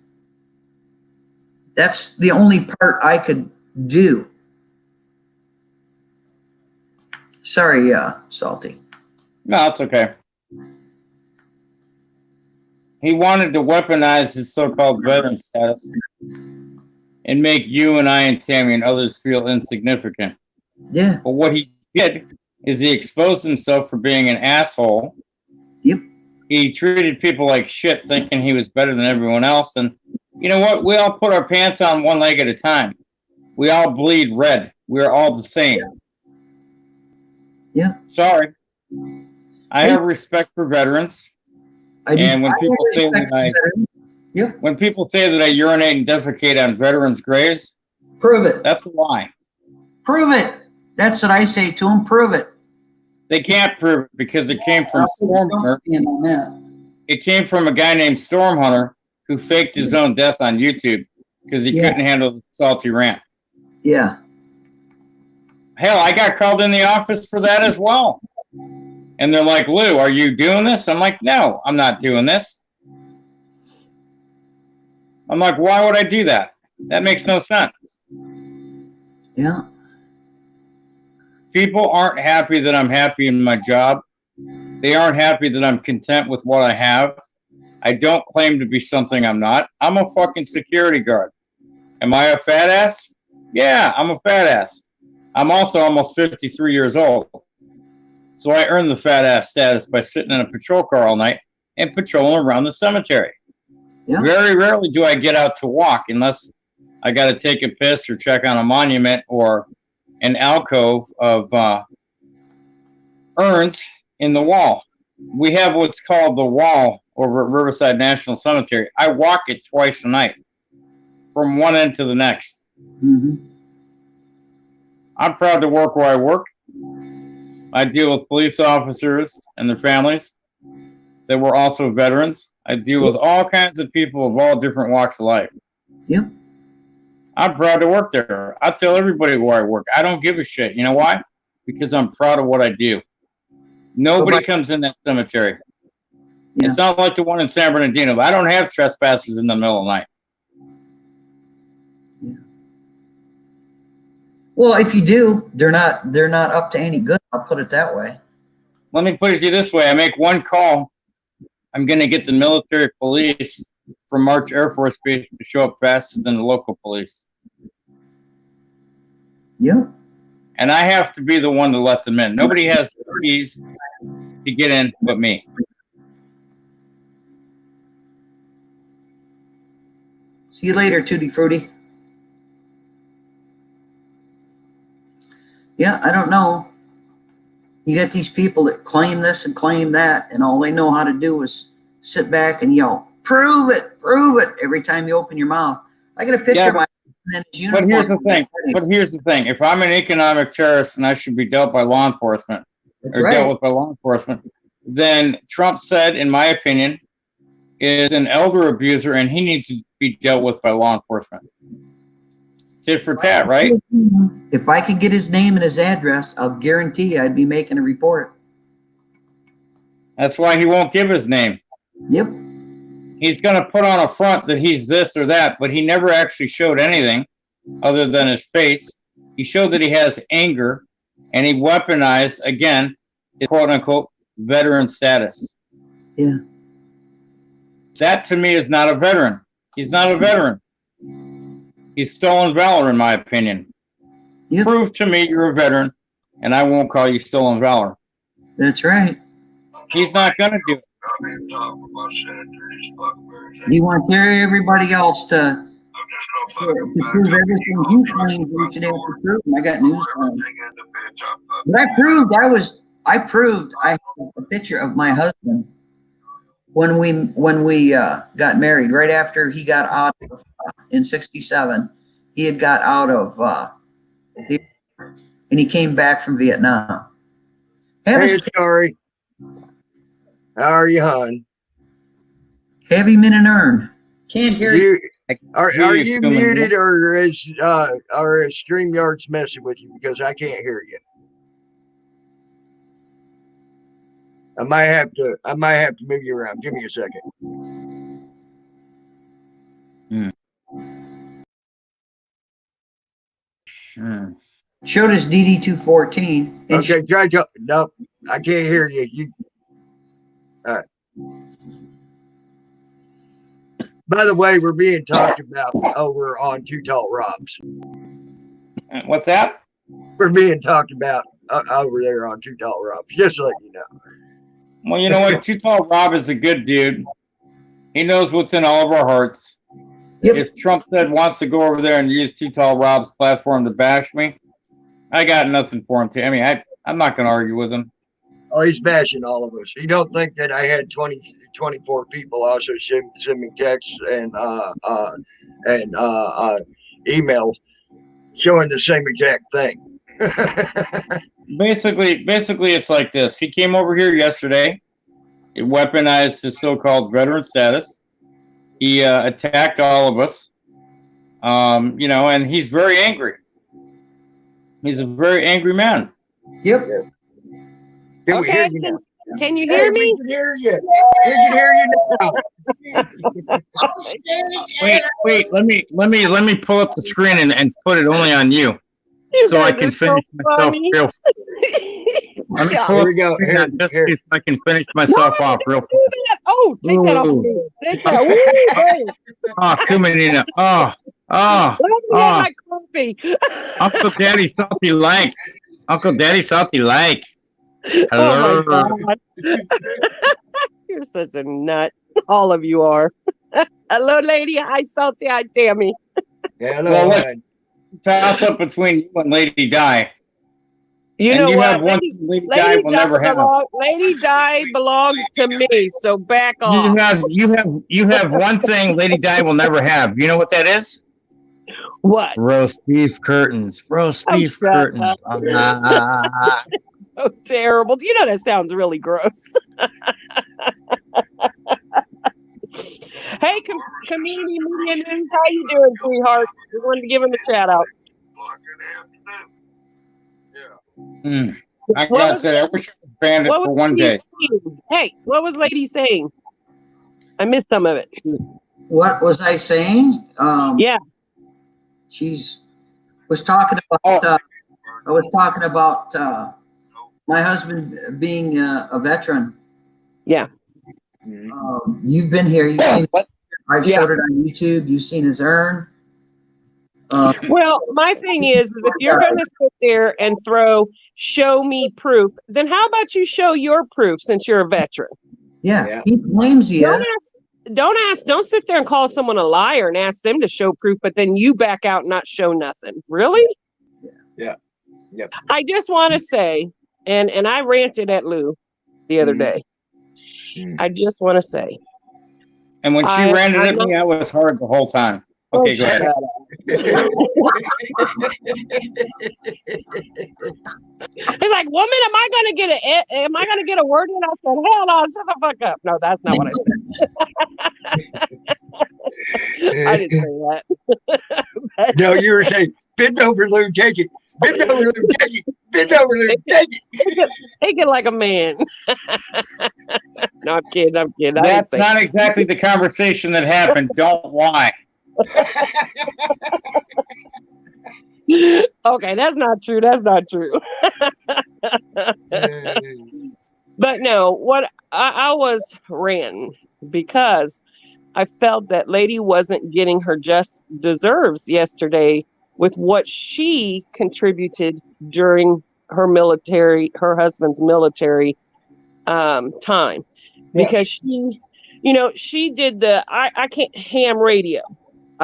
That's the only part I could do. Sorry, Salty. No, it's okay. He wanted to weaponize his so-called veteran status and make you and I and Tammy and others feel insignificant. Yeah. But what he did is he exposed himself for being an asshole. Yep. He treated people like shit, thinking he was better than everyone else. And you know what? We all put our pants on one leg at a time. We all bleed red. We're all the same. Yeah. Sorry. I have respect for veterans. And when people say that when people say that I urinate and defecate on veterans' graves, prove it. That's a lie. Prove it. That's what I say to them. Prove it. They can't prove it because it came from Storm Hunter. It came from a guy named Storm Hunter who faked his own death on YouTube because he couldn't handle the salty rant. Yeah. Hell, I got called in the office for that as well. And they're like, Lou, are you doing this? I'm like, no, I'm not doing this. I'm like, why would I do that? That makes no sense. Yeah. People aren't happy that I'm happy in my job. They aren't happy that I'm content with what I have. I don't claim to be something I'm not. I'm a fucking security guard. Am I a fat ass? Yeah, I'm a fat ass. I'm also almost 53 years old. So I earned the fat ass status by sitting in a patrol car all night and patrolling around the cemetery. Yeah. Very rarely do I get out to walk unless I got to take a piss or check on a monument or an alcove of urns in the wall. We have what's called the wall over at Riverside National Cemetery. I walk it twice a night from one end to the next. Mm-hmm. I'm proud to work where I work. I deal with police officers and their families that were also veterans. I deal with all kinds of people of all different walks of life. Yep. I'm proud to work there. I tell everybody where I work. I don't give a shit. You know why? Because I'm proud of what I do. Nobody comes in that cemetery. Yeah. It's not like the one in San Bernardino. I don't have trespassers in the middle of the night. Yeah. Well, if you do, they're not up to any good. I'll put it that way. Let me put it to you this way. I make one call. I'm going to get the military police from March Air Force Base to show up faster than the local police. Yeah. And I have to be the one to let them in. Nobody has the keys to get in but me. See you later, Tutti Frutti. Yeah, I don't know. You got these people that claim this and claim that, and all they know how to do is sit back and yell, prove it, every time you open your mouth. I get a picture of my uniform. But here's the thing. If I'm an economic terrorist and I should be dealt by law enforcement, dealt with by law enforcement, then Trump said, in my opinion, is an elder abuser and he needs to be dealt with by law enforcement. Tit for tat, right? If I could get his name and his address, I'll guarantee I'd be making a report. That's why he won't give his name. Yep. He's going to put on a front that he's this or that, but he never actually showed anything other than his face. He showed that he has anger, and he weaponized, again, his quote-unquote veteran status. Yeah. That, to me, is not a veteran. He's not a veteran. He's stolen valor, in my opinion. Yep. Prove to me you're a veteran, and I won't call you stolen valor. That's right. He's not going to do it. You want everybody else to to prove everything he claims we should have to prove. I got news for him. But I proved I have a picture of my husband when we got married, right after he got out of, in '67. He had got out of and he came back from Vietnam. Hey, Story. How are you, hon? Heavy min and earn. Can't hear you. Are you muted, or is StreamYard's messing with you, because I can't hear you? I might have to move you around. Give me a second. Showed us DD214. Okay, try to. No, I can't hear you. All right. By the way, we're being talked about over on Two Tall Robs. What's that? We're being talked about over there on Two Tall Robs, just so you know. Well, you know what? Two Tall Rob is a good dude. He knows what's in all of our hearts. Yep. If Trump said wants to go over there and use Two Tall Rob's platform to bash me, I got nothing for him to. I mean, I'm not going to argue with him. Oh, he's bashing all of us. You don't think that I had 24 people also send me texts and emails showing the same exact thing. Basically, it's like this. He came over here yesterday. He weaponized his so-called veteran status. He attacked all of us. You know, and he's very angry. He's a very angry man. Yep. Can we hear you now? Can you hear me? We can hear you. We can hear you now. Wait. Let me pull up the screen and put it only on you, so I can finish myself real. Let me pull Here we go. Here. If I can finish myself off real fast. Oh, take that off me. Take that. Oh, too many now. Oh. My coffee. Uncle Daddy Salty like. Hello. Hello. Oh my God. You're such a nut. All of you are. Hello, lady. Hi, Salty. Hi, Tammy. Hello. Well, look, toss up between you and Lady Di. You know what? Have one Lady Di will never have. Lady Di belongs to me, so back off. You have one thing Lady Di will never have. You know what that is? What? Roast beef curtains. Roast beef curtains. Oh, terrible. You know that sounds really gross. Hey, Community Media News, how you doing, sweetheart? We wanted to give him a shout out. I got that. I wish I was banned it for one day. Hey, what was Lady saying? I missed some of it. What was I saying? Yeah. Was talking about. I was talking about my husband being a veteran. Yeah. You've been here. You've seen. I've showed it on YouTube. You've seen his urn. Well, my thing is if you're going to sit there and show me proof, then how about you show your proof since you're a veteran? Yeah. He claims he is. Don't sit there and call someone a liar and ask them to show proof, but then you back out and not show nothing. Really? Yeah. Yep. I just want to say, and I ranted at Lou the other day. I just want to say. And when she ranted at me, I was hard the whole time. Okay, go ahead. He's like, woman, am I gonna get a word in? I said, hell no, shut the fuck up. No, that's not what I said. I didn't say that. No, you were saying, bend over, Lou, take it. Bend over, Lou, take it. Bend over, Lou, take it. Take it like a man. No, I'm kidding. That's not exactly the conversation that happened. Don't lie. Okay, that's not true. But no, what I was ranting because I felt that lady wasn't getting her just deserves yesterday with what she contributed during her husband's military time. Because she did I can't ham radio.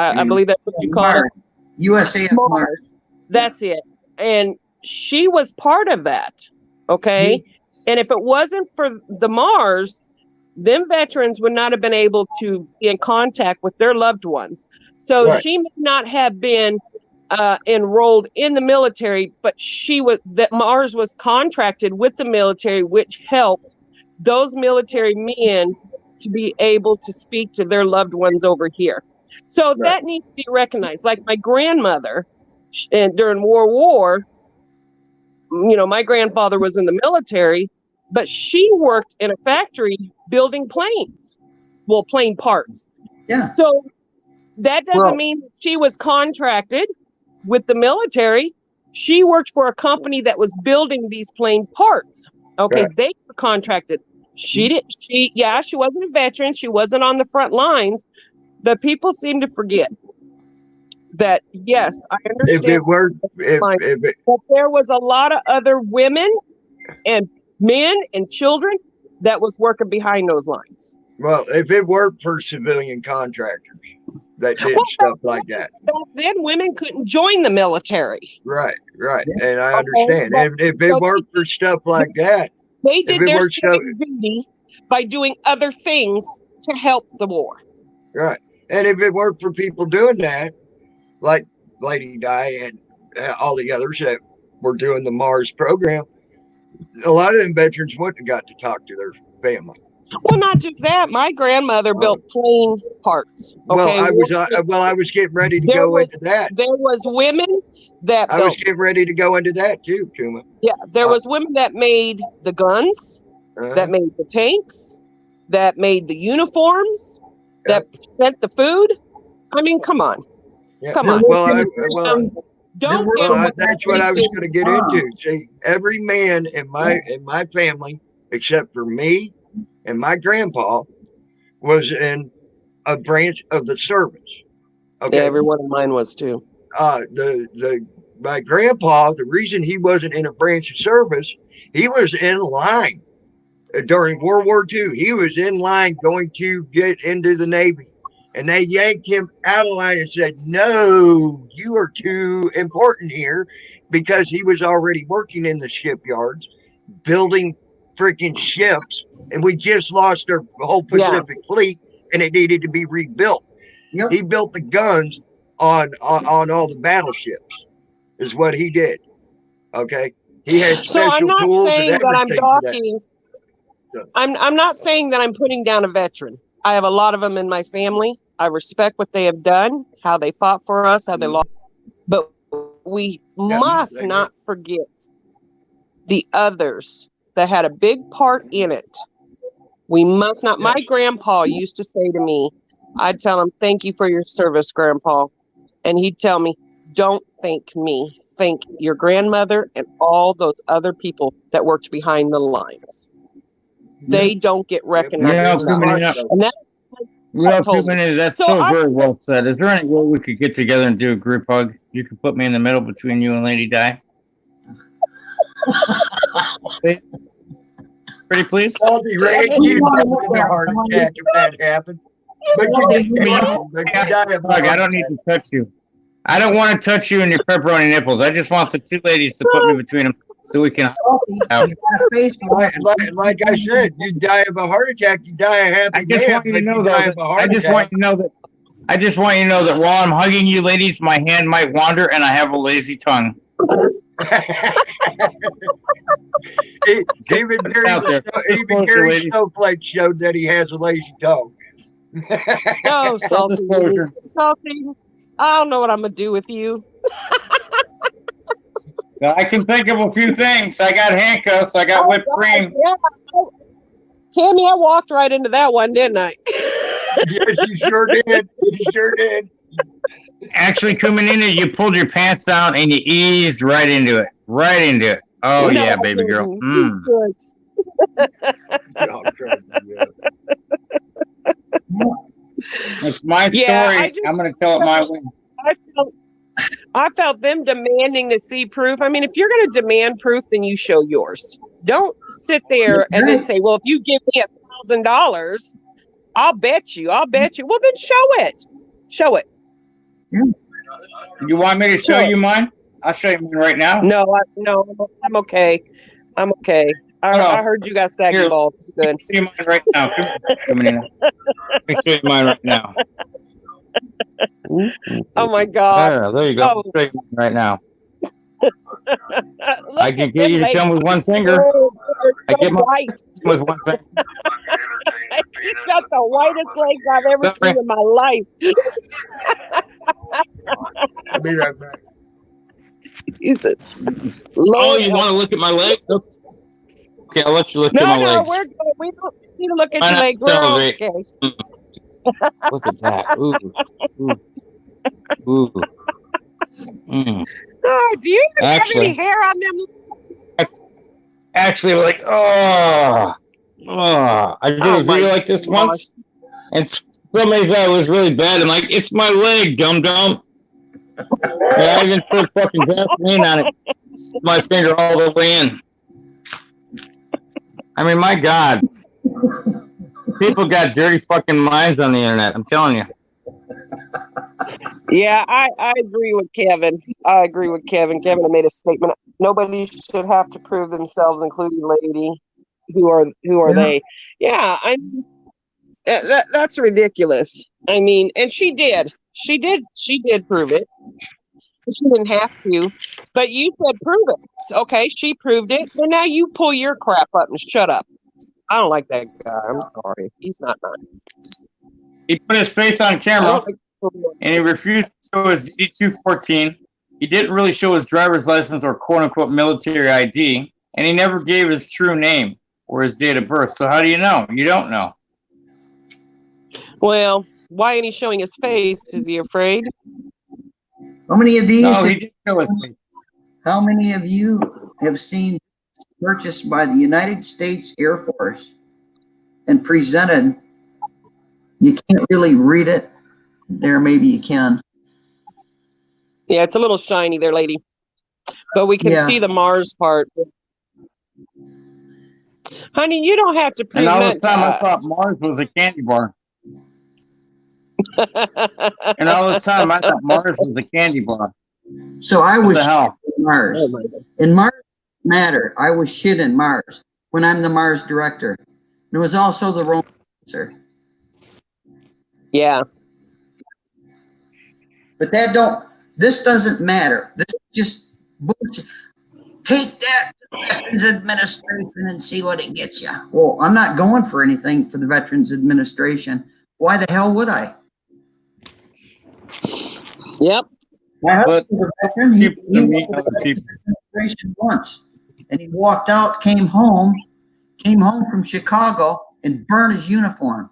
I believe that's what you call it. USAF Mars. That's it. And she was part of that. Okay. And if it wasn't for the Mars, them veterans would not have been able to be in contact with their loved ones. So Right. she may not have been enrolled in the military, but that Mars was contracted with the military, which helped those military men to be able to speak to their loved ones over here. So that needs to be recognized. Like my grandmother, and during World War, my grandfather was in the military, but she worked in a factory building planes, plane parts. Yeah. So that doesn't mean that she was contracted with the military. She worked for a company that was building these plane parts. Okay, they were contracted. She wasn't a veteran. She wasn't on the front lines, but people seem to forget that. Yes, I understand. If it were, but there was a lot of other women and men and children that was working behind those lines. Well, if it worked for civilian contractors that did stuff like that, then women couldn't join the military. Right, and I understand. If it worked for stuff like that, they did their duty by doing other things to help the war. Right, and if it worked for people doing that, like Lady Di and all the others that were doing the Mars program, a lot of them veterans wouldn't have got to talk to their family. Well, not just that. My grandmother built plane parts. Okay? Well, I was getting ready to go into that. There was women that I was getting ready to go into that too, Kuma. Yeah, there was women that made the guns, that made the tanks, that made the uniforms, that sent the food. I mean, come on. Yeah. Come on. That's what I was going to get into. See, every man in my family, except for me and my grandpa, was in a branch of the service. Okay, yeah, every one of mine was too. My grandpa, the reason he wasn't in a branch of service, he was in line during World War II. He was in line going to get into the Navy. And they yanked him out of line and said, "No, you are too important here," because he was already working in the shipyards, building freaking ships. And we just lost our whole Pacific fleet, and it needed to be rebuilt. Yep. He built the guns on all the battleships, is what he did. Okay, he had special tools and everything. I'm not saying that I'm putting down a veteran. I have a lot of them in my family. I respect what they have done, how they fought for us, how they lost. But we must not forget the others that had a big part in it. We must not. My grandpa used to say to me, I'd tell him, "Thank you for your service, Grandpa." And he'd tell me, "Don't thank me. Thank your grandmother and all those other people that worked behind the lines. They don't get recognized." That's so very well said. Is there any way we could get together and do a group hug? You could put me in the middle between you and Lady Di. Pretty please? I'll be ready. You'd have a heart attack if that happened. I don't need to touch you. I don't want to touch you and your pepperoni nipples. I just want the two ladies to put me between them so we can. Like I said, you die of a heart attack, you die a happy death. I just want you to know that while I'm hugging you ladies, my hand might wander and I have a lazy tongue. Even Gary Snowflake showed that he has a lazy tongue. No, Salty. I don't know what I'm going to do with you. I can think of a few things. I got handcuffs. I got whipped cream. Yeah. Tammy, I walked right into that one, didn't I? Yes, you sure did. You sure did. Actually, coming in it, you pulled your pants down and you eased right into it. Right into it. Oh, no, yeah, baby girl. It's my story. I'm going to tell it my way. I felt them demanding to see proof. I mean, if you're going to demand proof, then you show yours. Don't sit there and then say, "Well, if you give me $1,000, I'll bet you. Well, then show it. Show it. You want me to show Sure. you mine? I'll show you mine right now. No, I'm okay. I'm okay. I heard you got saggy Here, balls. Good. Let me show you mine right now. Come here, Nina. Let me show you mine right now. Oh my God. Yeah, there you go. Oh, I'll show you mine right now. look I at can them get you to legs. come with one finger. Oh, they're I so get my white. with one finger. He's got the whitest legs I've ever Sorry. seen in my life. I'll be right back. Jesus. Oh, Lord. you want to look at my legs? Okay, I'll let you look at No, my no, legs. we're good. We don't need to look at Why your not legs. We're celebrate? okay. Look at that. Ooh. Ooh. Mm. Oh, do you even have any Actually, hair on them? like, I did Oh a my video like this gosh. once, and somebody thought it was really bad. I'm like, it's my leg, dum dum. Yeah, I even put fucking Vaseline on it. My finger all the way in. I mean, my God. People got dirty fucking minds on the internet. I'm telling you. Yeah, I agree with Kevin. I agree with Kevin. Kevin made a statement. Nobody should have to prove themselves, including Lady. Who are Yeah. they? Yeah, that's ridiculous. I mean, and she did. She did prove it. She didn't have to, but you said prove it. Okay, she proved it. So now you pull your crap up and shut up. I don't like that guy. I'm sorry. He's not nice. He put his face on I camera, don't like. and he refused to show his D214. He didn't really show his driver's license or quote-unquote military ID, and he never gave his true name or his date of birth. So how do you know? You don't know. Well, why ain't he showing his face? Is he afraid? How many of these? No, he didn't show his face. How many of you have seen purchased by the United States Air Force and presented? You can't really read it there. Maybe you can. Yeah, it's a little shiny there, lady. But we can Yeah. see the Mars part. Honey, you don't have to prove And all this nothing to time, I thought us. Mars was a candy bar. And all this time, I thought Mars was a candy bar. So I What was the hell? in Mars. Oh my God. And Mars mattered. I was shit in Mars when I'm the Mars director. And it was also the Roman answer. Yeah. But this doesn't matter. This is just bullshit. Take that to the Veterans Administration and see what it gets you. Well, I'm not going for anything for the Veterans Administration. Why the hell would I? Yep. My husband was a veteran. He People to went meet to the other people. Veterans Administration once. And he walked out, came home from Chicago and burned his uniform.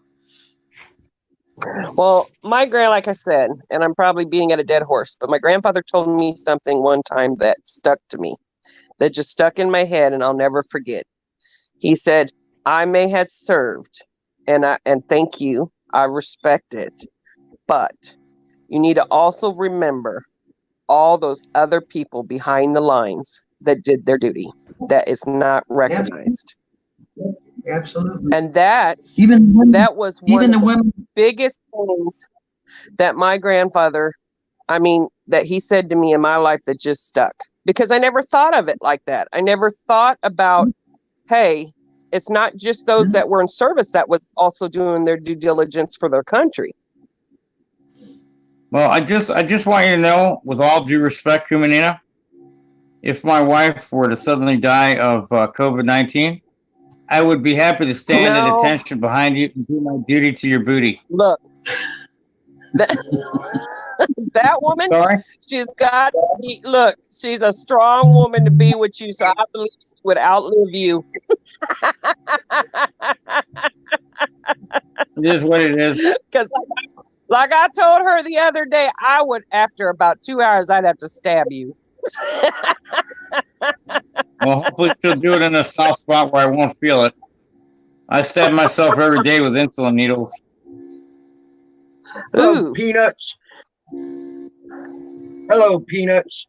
Well, like I said, and I'm probably beating at a dead horse, but my grandfather told me something one time that stuck to me, that just stuck in my head, and I'll never forget. He said, I may have served, and thank you, I respect it, but you need to also remember all those other people behind the lines that did their duty that is not recognized. Absolutely. And that was one of the biggest things that my grandfather, that he said to me in my life that just stuck, because I never thought of it like that. I never thought about, hey, it's not just those that were in service that was also doing their due diligence for their country. Well, I just want you to know, with all due respect, Kumanina, if my wife were to suddenly die of COVID-19, I would be happy to stand at attention behind you and do my duty to your booty. Look, that woman, sorry? She's a strong woman to be with you, so I believe she would outlive you. It is what it is. Because like I told her the other day, I would, after about 2 hours, I'd have to stab you. Well, hopefully she'll do it in a soft spot where I won't feel it. I stab myself every day with insulin needles. Hello, Peanuts. Hello, Peanuts.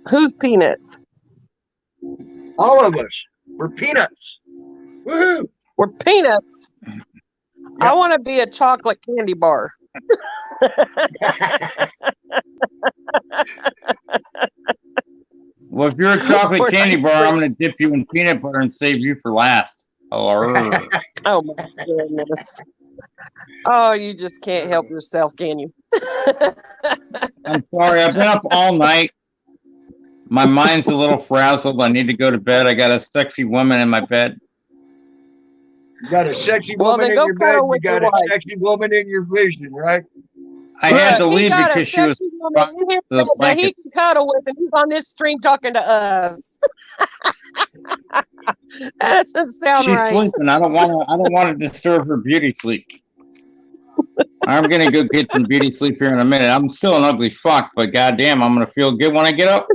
Who's Peanuts? All of us. We're Peanuts. Woohoo! We're Peanuts. Yep. I want to be a chocolate candy bar. Well, if you're a chocolate Or candy ice bar, I'm cream. going to dip you in peanut butter and save you for last. Oh, Oh my goodness. Oh, you just can't help yourself, can you? I'm sorry. I've been up all night. My mind's a little frazzled. I need to go to bed. I got a sexy woman in my bed. You got a sexy Well, woman then in go your bed. cuddle You with your got a wife. sexy woman in your vision, right? I had Look, to he leave got a because she was sexy woman stuck in here to the that he blankets. can cuddle with, and he's on this stream talking to us. That doesn't sound She's right. sleeping. I don't want to disturb her beauty sleep. I'm gonna go get some beauty sleep here in a minute. I'm still an ugly fuck, but goddamn, I'm gonna feel good when I get up.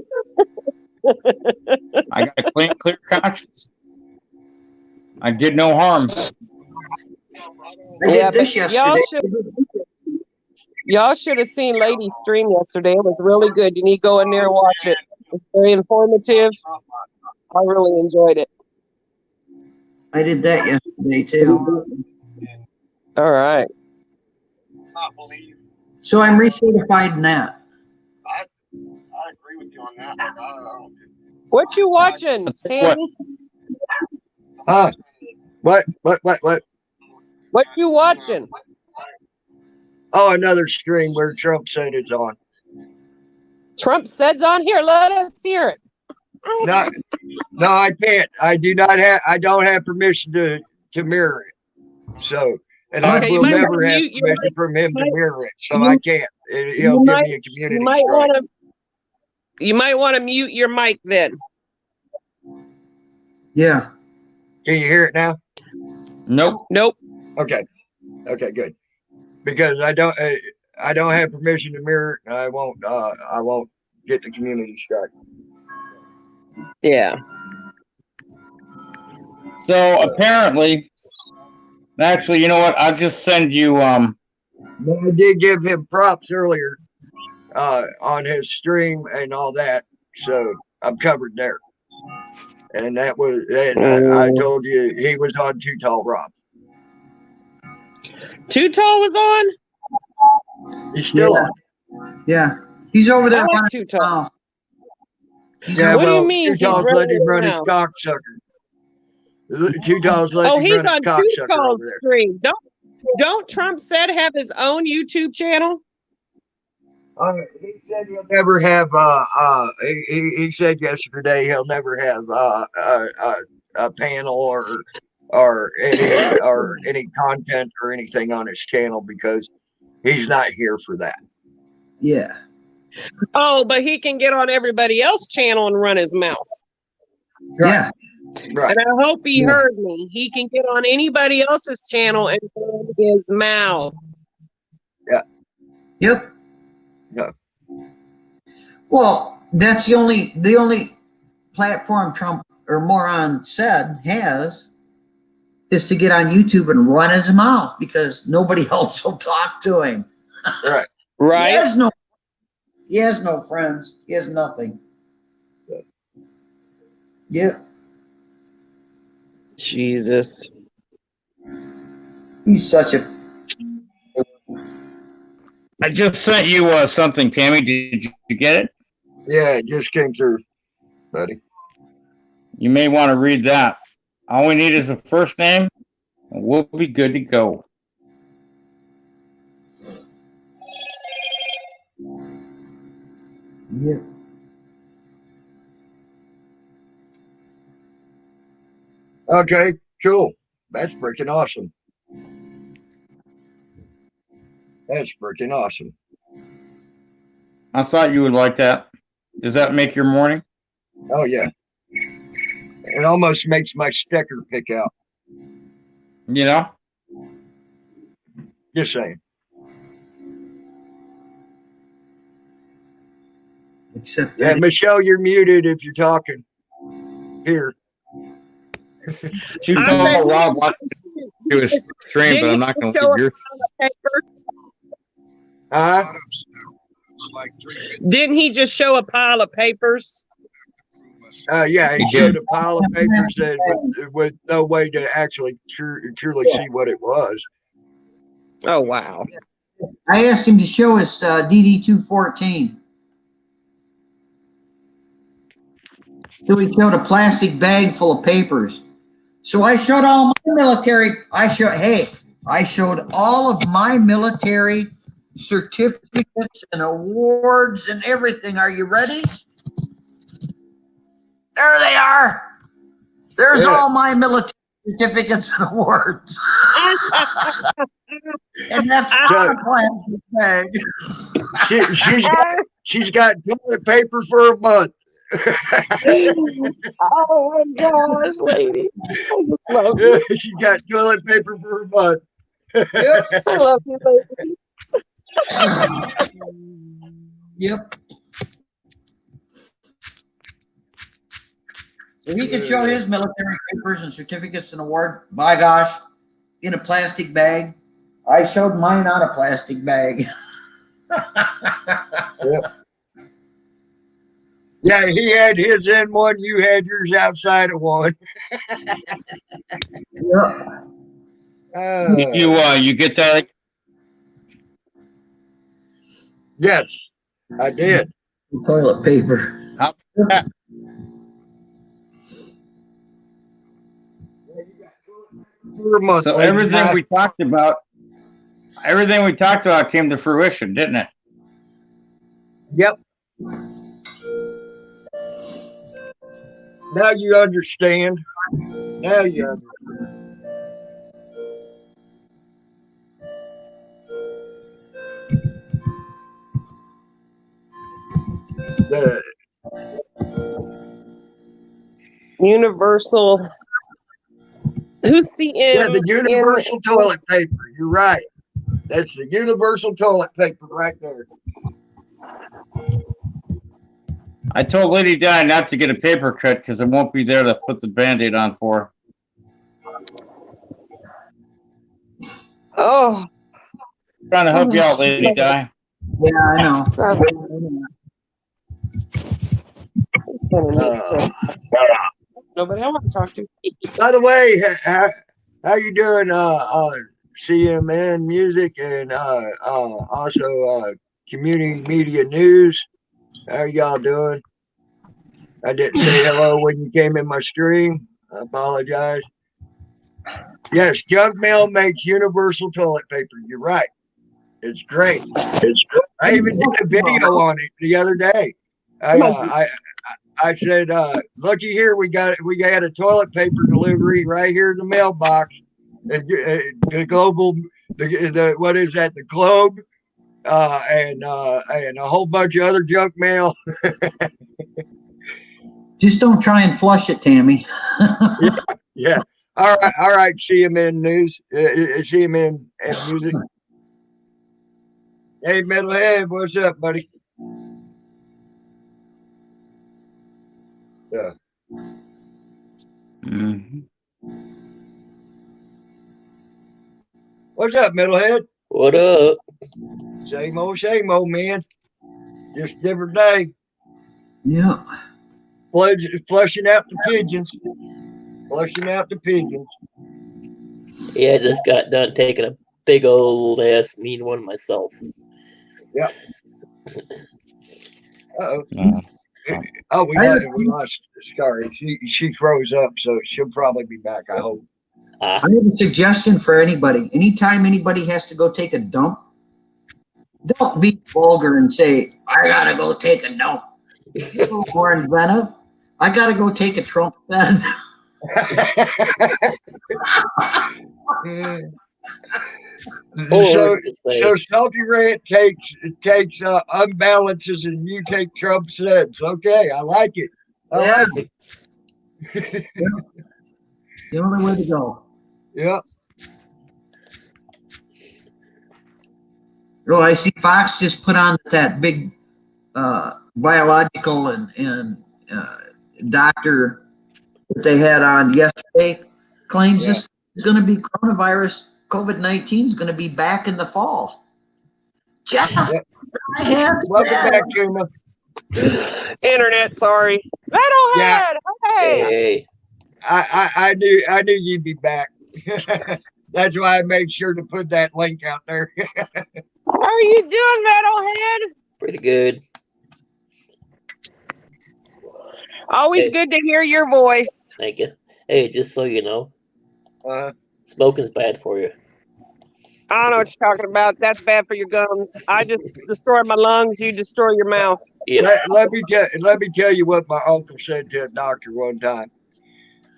I got a clear conscience. I did no harm. I Yeah, did this but y'all yesterday. should have seen Lady's stream yesterday. It was really good. You need to go in there and watch it. It's very informative. I really enjoyed it. I did that yesterday too. All right. So I'm recertified in that. What you watching, Let's see what. Tammy? Huh? What? What you watching? Oh, another stream where Trump said it's on. Trump said's on here. Let us hear it. No, no, I can't. I don't have permission to mirror it. So, and I Okay, you will might want to never have mute your permission mic. from him to mirror it. So You, I can't. He'll you give might me a you community might strike. want to mute your mic then. Yeah. Can you hear it now? Nope. Nope. Okay. Okay, good. Because I don't have permission to mirror it. I won't get the community strike. Yeah. So apparently, actually, you know what? I'll just send you. But I did give him props earlier on his stream and all that. So I'm covered there. And that was, and I told you he was on Too Tall Rob. Too Tall was on? He's still on. Yeah. He's over there I like running Too his Tall. mouth. He's Yeah, What do you well, mean Too he's Tall's running letting him his run his mouth? cocksucker. Too Tall's Oh, letting him he's run his on Too cocksucker over Tall's there. stream. Don't Trump said have his own YouTube channel? He said he'll never have. He said yesterday he'll never have a panel or any content or anything on his channel because he's not here for that. Yeah. Oh, but he can get on everybody else's channel and run his mouth. Right. Yeah. Right. And I hope he heard me. He can get on anybody else's channel and run his mouth. Yep. Yeah. Well, that's the only platform Trump or moron said has is to get on YouTube and run his mouth because nobody else will talk to him. Right. Right? He has no friends. He has nothing. Yeah. Jesus. He's such a. I just sent you something, Tammy. Did you get it? Yeah, it just came through, buddy. You may want to read that. All we need is a first name, and we'll be good to go. Yeah. Okay, cool. That's freaking awesome. That's freaking awesome. I thought you would like that. Does that make your morning? Oh yeah. It almost makes my sticker pick out. You know? Just saying. Except Yeah, that Michelle, you're muted if you're talking. Here. She's I going bet to Rob to his stream, but I'm not going to leave yours. Huh? Didn't he just show a pile of papers? Yeah, he showed a pile of papers that with no way to actually truly see what it was. Oh, wow. I asked him to show us DD-214. So he showed a plastic bag full of papers. So I showed all my military. I showed all of my military certificates and awards and everything. Are you ready? There they are. There's Yeah. all my military certificates and awards. And that's not a plastic bag. She's got toilet paper for a month. Oh my gosh, lady. I just love you. She's got toilet paper for a month. Yep. I love you, lady. Yep. So he could show his military papers and certificates and award. By gosh, in a plastic bag. I showed mine out of plastic bag. Yeah, he had his in one, you had yours outside of one. Yep. You get that? Yes, I did. Toilet paper. For a month, So lady. everything we talked about came to fruition, didn't it? Yep. Now you understand. Now you understand. The, Universal. Who's yeah, the universal toilet paper. You're right. That's the universal toilet paper right there. I told Lady Di not to get a paper cut because I won't be there to put the Band-Aid on for her. Oh, Trying to help you out, Lady Di. Yeah, I know. sending me a text. Nobody I want to talk to. By the way, how you doing? CMN Music and also Community Media News. How y'all doing? I didn't say hello when you came in my stream. I apologize. Yes, junk mail makes universal toilet paper. You're right. It's great. I even did a video on it the other day. I said, looky here, we got a toilet paper delivery right here in the mailbox. The global, the what is that? The Globe, and a whole bunch of other junk mail. Just don't try and flush it, Tammy. Yeah. All right. CMN News, CMN Music. Hey, Metalhead, what's up, buddy? Yeah. Mm-hmm. What's up, Metalhead? What up? Same old, man. Just different day. Yeah. Flushing out the pigeons. Flushing out the pigeons. Yeah, I just got done taking a big old ass mean one myself. Yep. Uh-oh. No. Oh, we lost Scarry. She froze up, so she'll probably be back, I hope. I have a suggestion for anybody. Anytime anybody has to go take a dump, don't be vulgar and say, I gotta go take a dump. More inventive. I gotta go take a Trump bed. So Salty Rant takes unbalances and you take Trump sense. Okay, I like it. I like it. The only way to go. Yeah. Oh, I see Fox just put on that big biological and doctor that they had on yesterday. Claims this is going to be coronavirus. COVID-19 is going to be back in the fall. Just Welcome back, Juma. Internet, sorry. Metalhead, hey. I knew you'd be back. That's why I made sure to put that link out there. How are you doing, Metalhead? Pretty good. Always Hey. good to hear your voice. Thank you. Hey, just so you know, Uh, smoking's bad for you. I don't know what you're talking about. That's bad for your gums. I just destroyed my lungs. You destroy your mouth. Yeah. let me tell you what my uncle said to a doctor one time.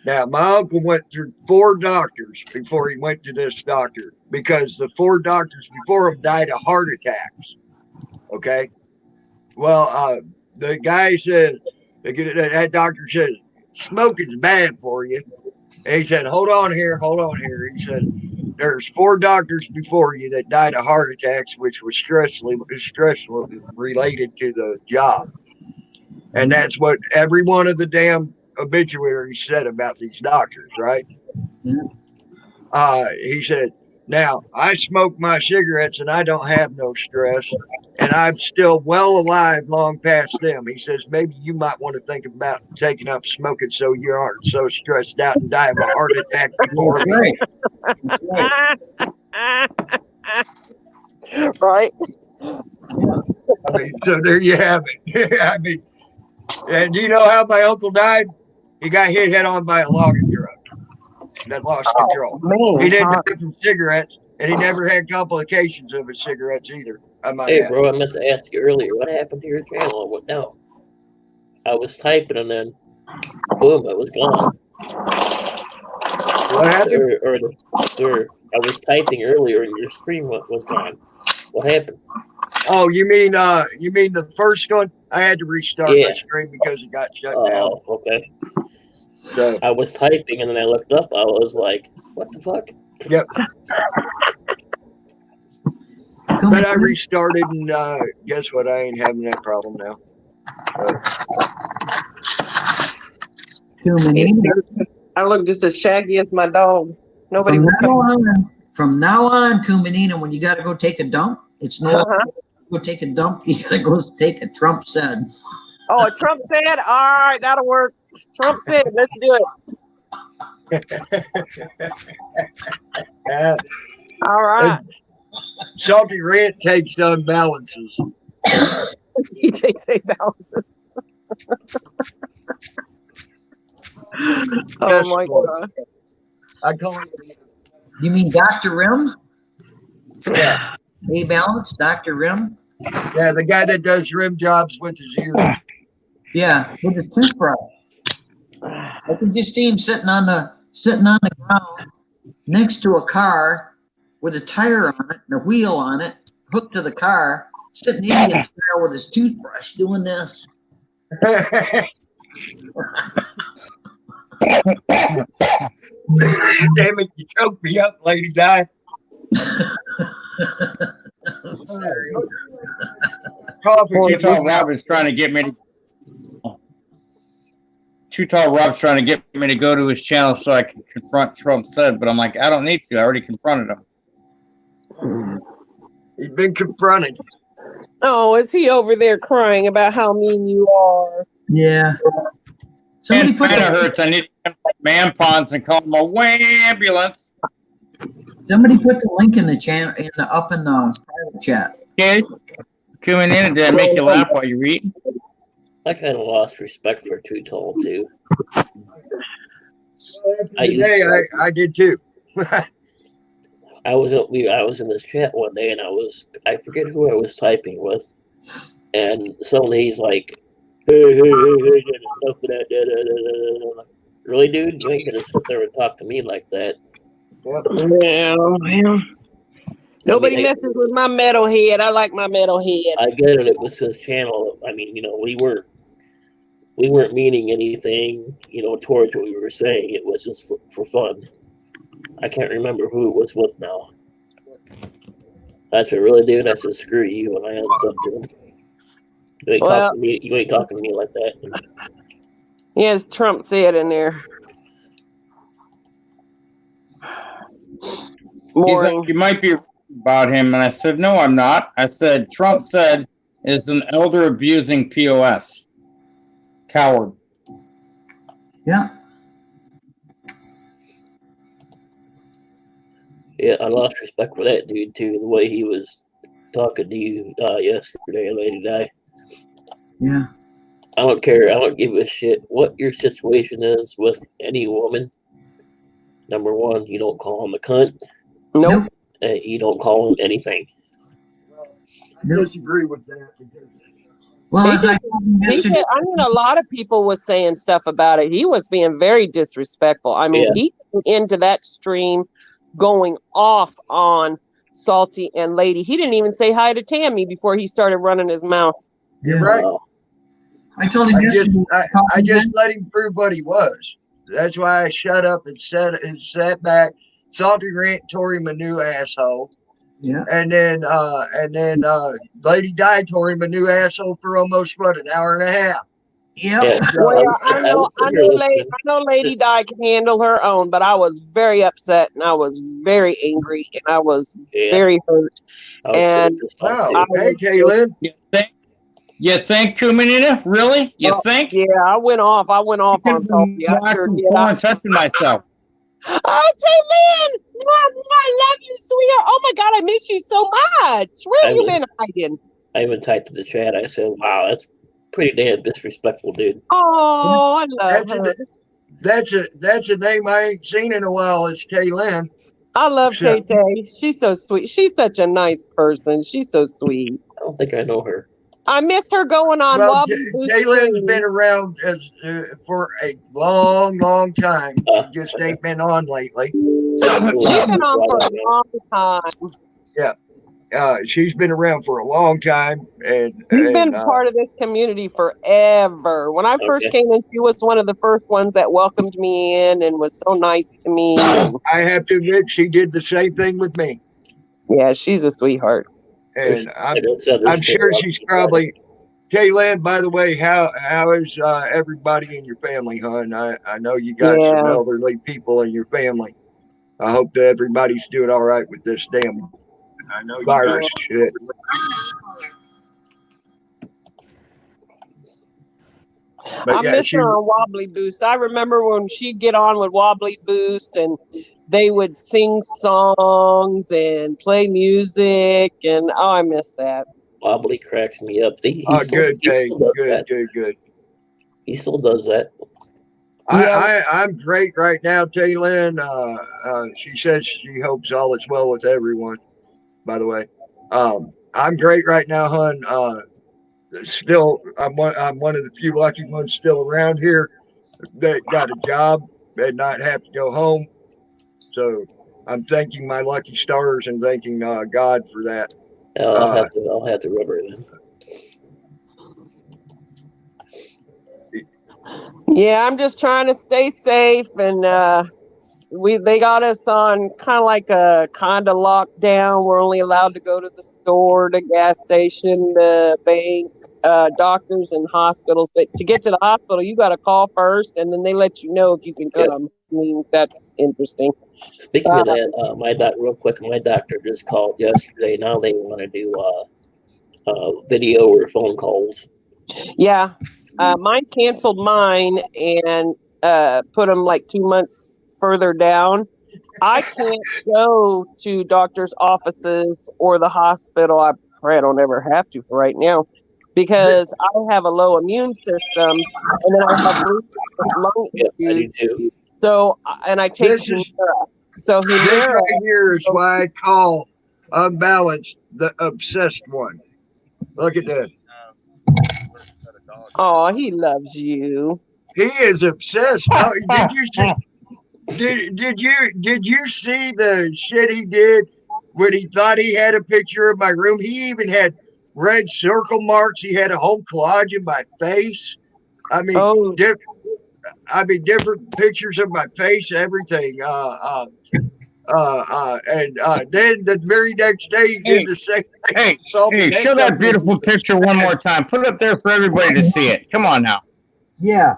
Now, my uncle went through 4 doctors before he went to this doctor because the 4 doctors before him died of heart attacks. Okay. Well, the guy said, that doctor said, smoking's bad for you. And he said, hold on here. He said, there's 4 doctors before you that died of heart attacks, which was stressful related to the job. And that's what every one of the damn obituaries said about these doctors, right? He said, now I smoke my cigarettes and I don't have no stress and I'm still well alive long past them. He says, maybe you might want to think about taking up smoking so you aren't so stressed out and die of a heart attack before me. Right. Right. I mean, so there you have it. I mean, and do you know how my uncle died? He got hit head on by a logging truck that lost control. Man, He didn't sorry. die from cigarettes, and he never had complications of his cigarettes either. I might Hey, add. bro, I meant to ask you earlier. What happened to your channel? It went down. I was typing and then, boom, it was gone. What happened? I was typing earlier and your screen was gone. What happened? Oh, you mean the first one? I had to restart my Yeah. screen because it got shut down. Oh, okay. So I was typing and then I looked up. I was like, what the fuck? yep. But I restarted, and guess what? I ain't having that problem now. I look just as shaggy as my dog. Nobody. From now on, Kumanina, when you got to go take a dump, it's no longer go take a dump. You got to go take a Trump said. Oh, Trump said, all right, that'll work. Trump said, let's do it. All right. Salty Rant takes unbalances. He takes 8 balances. Oh my God. I call it. You mean Dr. Rim? Yeah. A balance, Dr. Rim? Yeah, the guy that does rim jobs with his ear. Yeah, with his toothbrush. I can just see him sitting on the ground next to a car with a tire on it and a wheel on it, hooked to the car, sitting in the car with his toothbrush doing this. Damn it, you choked me up, lady di. Coffee. Too Tall Rob is trying to get me to. Too Tall Rob's trying to get me to go to his channel so I can confront Trump said, but I'm like, I don't need to. I already confronted him. He's been confronted. Oh, is he over there crying about how mean you are? Yeah. Somebody put it hurts. I need to get man ponds and call him a ambulance. Somebody put the link in the channel in the private chat. Okay. Coming in, did I make you laugh while you're eating? I kind of lost respect for Too Tall too. I did too. I was in this chat one day and I forget who I was typing with, and suddenly he's like, hey, enough of that. Really, dude? You ain't gonna sit there and talk to me like that. Yeah. Nobody messes with my metalhead. I like my metalhead. I get it. It was his channel. I mean, we weren't meaning anything, towards what we were saying. It was just for fun. I can't remember who it was with now. That's what really, dude. I said, screw you, and I unsubbed to him. You ain't talking to me like that. Yes, Trump said in there. He's like, you might be about him, and I said, no, I'm not. I said, Trump said is an elder abusing POS. Coward. Yeah. Yeah, I lost respect for that dude too. The way he was talking to you yesterday, Lady Di. Yeah. I don't care. I don't give a shit what your situation is with any woman. Number one, you don't call him a cunt. Nope. You don't call him anything. I disagree with that because Well, He as I did- told him He yesterday, did, I mean, a lot of people was saying stuff about it. He was being very disrespectful. I mean, Yeah. he went into that stream going off on Salty and Lady. He didn't even say hi to Tammy before he started running his mouth. you're yeah, right. Wow. I told him yesterday. I just let him prove what he was. That's why I shut up and sat back. Salty Rant tore him a new asshole. Yeah. And then Lady Di tore him a new asshole for almost what, an hour and a half. Yep. Yeah. Well, I was know Lady Di can handle her own, but I was very upset and I was very angry and I was Yeah. very hurt. I was And pissed off Wow. too. Hey, Kaylin. You think, Kumanita? Really? You think? yeah, I went off. I went off on Could've been Salty. I sure watching did. porn, touching myself. Oh, Taylin! I love you, sweetheart. Oh my God, I miss you so much. Where have you been hiding? I even typed in the chat. I said, "Wow, that's pretty damn disrespectful, dude." Oh, I love her. That's a name I ain't seen in a while. It's Kaylin. I love So- Tay Tay. She's so sweet. She's such a nice person. She's so sweet. I don't think I know her. I miss her going on Well, Wobbly Boost Kaylin's Stream. been around for a long, long time. She just ain't been on lately. She's been on for a long time. She's been around for a long time, and She's been part of this community forever. When I first came in, she was one of the first ones that welcomed me in and was so nice to me. I have to admit, she did the same thing with me. Yeah, she's a sweetheart. And I'm sure she's probably. Kaylin, by the way, how is everybody in your family, hon? I know you got some elderly people in your family. I hope that everybody's doing all right with this damn virus shit. But I miss her on Wobbly Boost. I remember when she'd get on with Wobbly Boost and they would sing songs and play music, and oh, I miss that. Wobbly cracks me up. Good, Kay. Good. He still does that. I'm great right now, Taylin. She says she hopes all is well with everyone. By the way, I'm great right now, hon. Still, I'm one of the few lucky ones still around here that got a job and not have to go home. So I'm thanking my lucky stars and thanking God for that. I'll have to rub her then. Yeah, I'm just trying to stay safe, and they got us on kind of like a kind of lockdown. We're only allowed to go to the store, the gas station, the bank, doctors, and hospitals. But to get to the hospital, you got to call first, and then they let you know if you can come. Yep. I mean, that's interesting. Speaking of that, real quick, my doctor just called yesterday. Now they want to do video or phone calls. Yeah. Mine canceled mine and put them like 2 months further down. I can't go to doctor's offices or the hospital. I pray I don't ever have to for right now because I have a low immune system and then I have lung issues. I do too. So, and I take Humira. So Humira this right here is why I call unbalanced the obsessed one. Look at that. Oh, he loves you. He is obsessed. No, did you see? Did you see the shit he did when he thought he had a picture of my room? He even had red circle marks. He had a whole collage of my face. I mean, different pictures of my face, everything. And then the very next day he did the same thing. Hey, show that beautiful picture one more time. Put it up there for everybody to see it. Come on now. Yeah.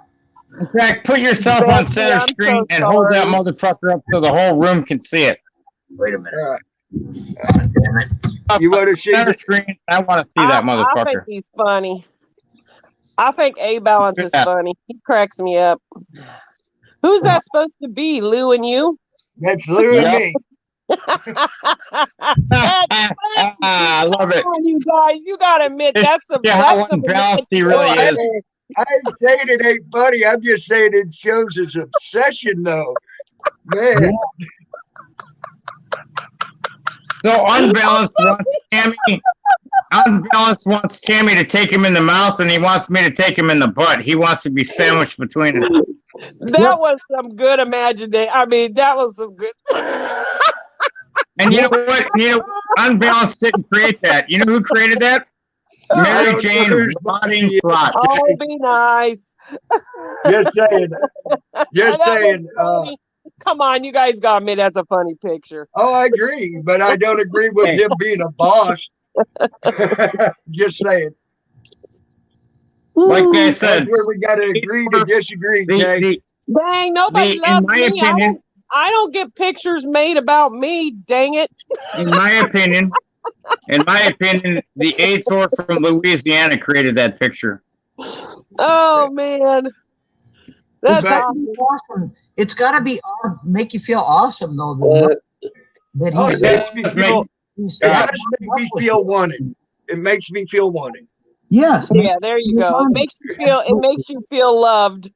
In fact, put yourself on center screen and hold that motherfucker up so the whole room can see it. Wait a minute. You want to see the screen? I want to see that motherfucker. I think he's funny. I think A Balance is funny. He cracks me up. Who's that supposed to be? Lou and you? That's Lou and me. I love it. Come on, you guys, you gotta admit that's some Yeah, how that's some unbalanced he really Well, is. I ain't saying it ain't funny. I'm just saying it shows his obsession, though. Man, So Unbalanced wants Tammy to take him in the mouth, and he wants me to take him in the butt. He wants to be sandwiched between us. That was some good imagination. I mean, that was some good. And you know what? Unbalanced didn't create that. You know who created that? I Mary don't know Jane who's Wadding bossy. Trot. Oh, be nice. Just saying. Just That was saying. funny. Come on, you guys got me. That's a funny picture. Oh, I agree, but I don't agree with Hey. him being a boss. Just saying. Like I That's said, where we got to agree to disagree, Jay. Dang, nobody in loves my me. opinion, I don't get pictures made about me. Dang it. in my opinion, the Ator from Louisiana created that picture. Oh man, that's But- awesome. It's got to be make you feel awesome though. That Oh, he's, it makes me Does feel. he's It does make me feel wanted. It makes me feel wanted. Yes. Yeah, there you go. It makes you feel. It makes you feel loved.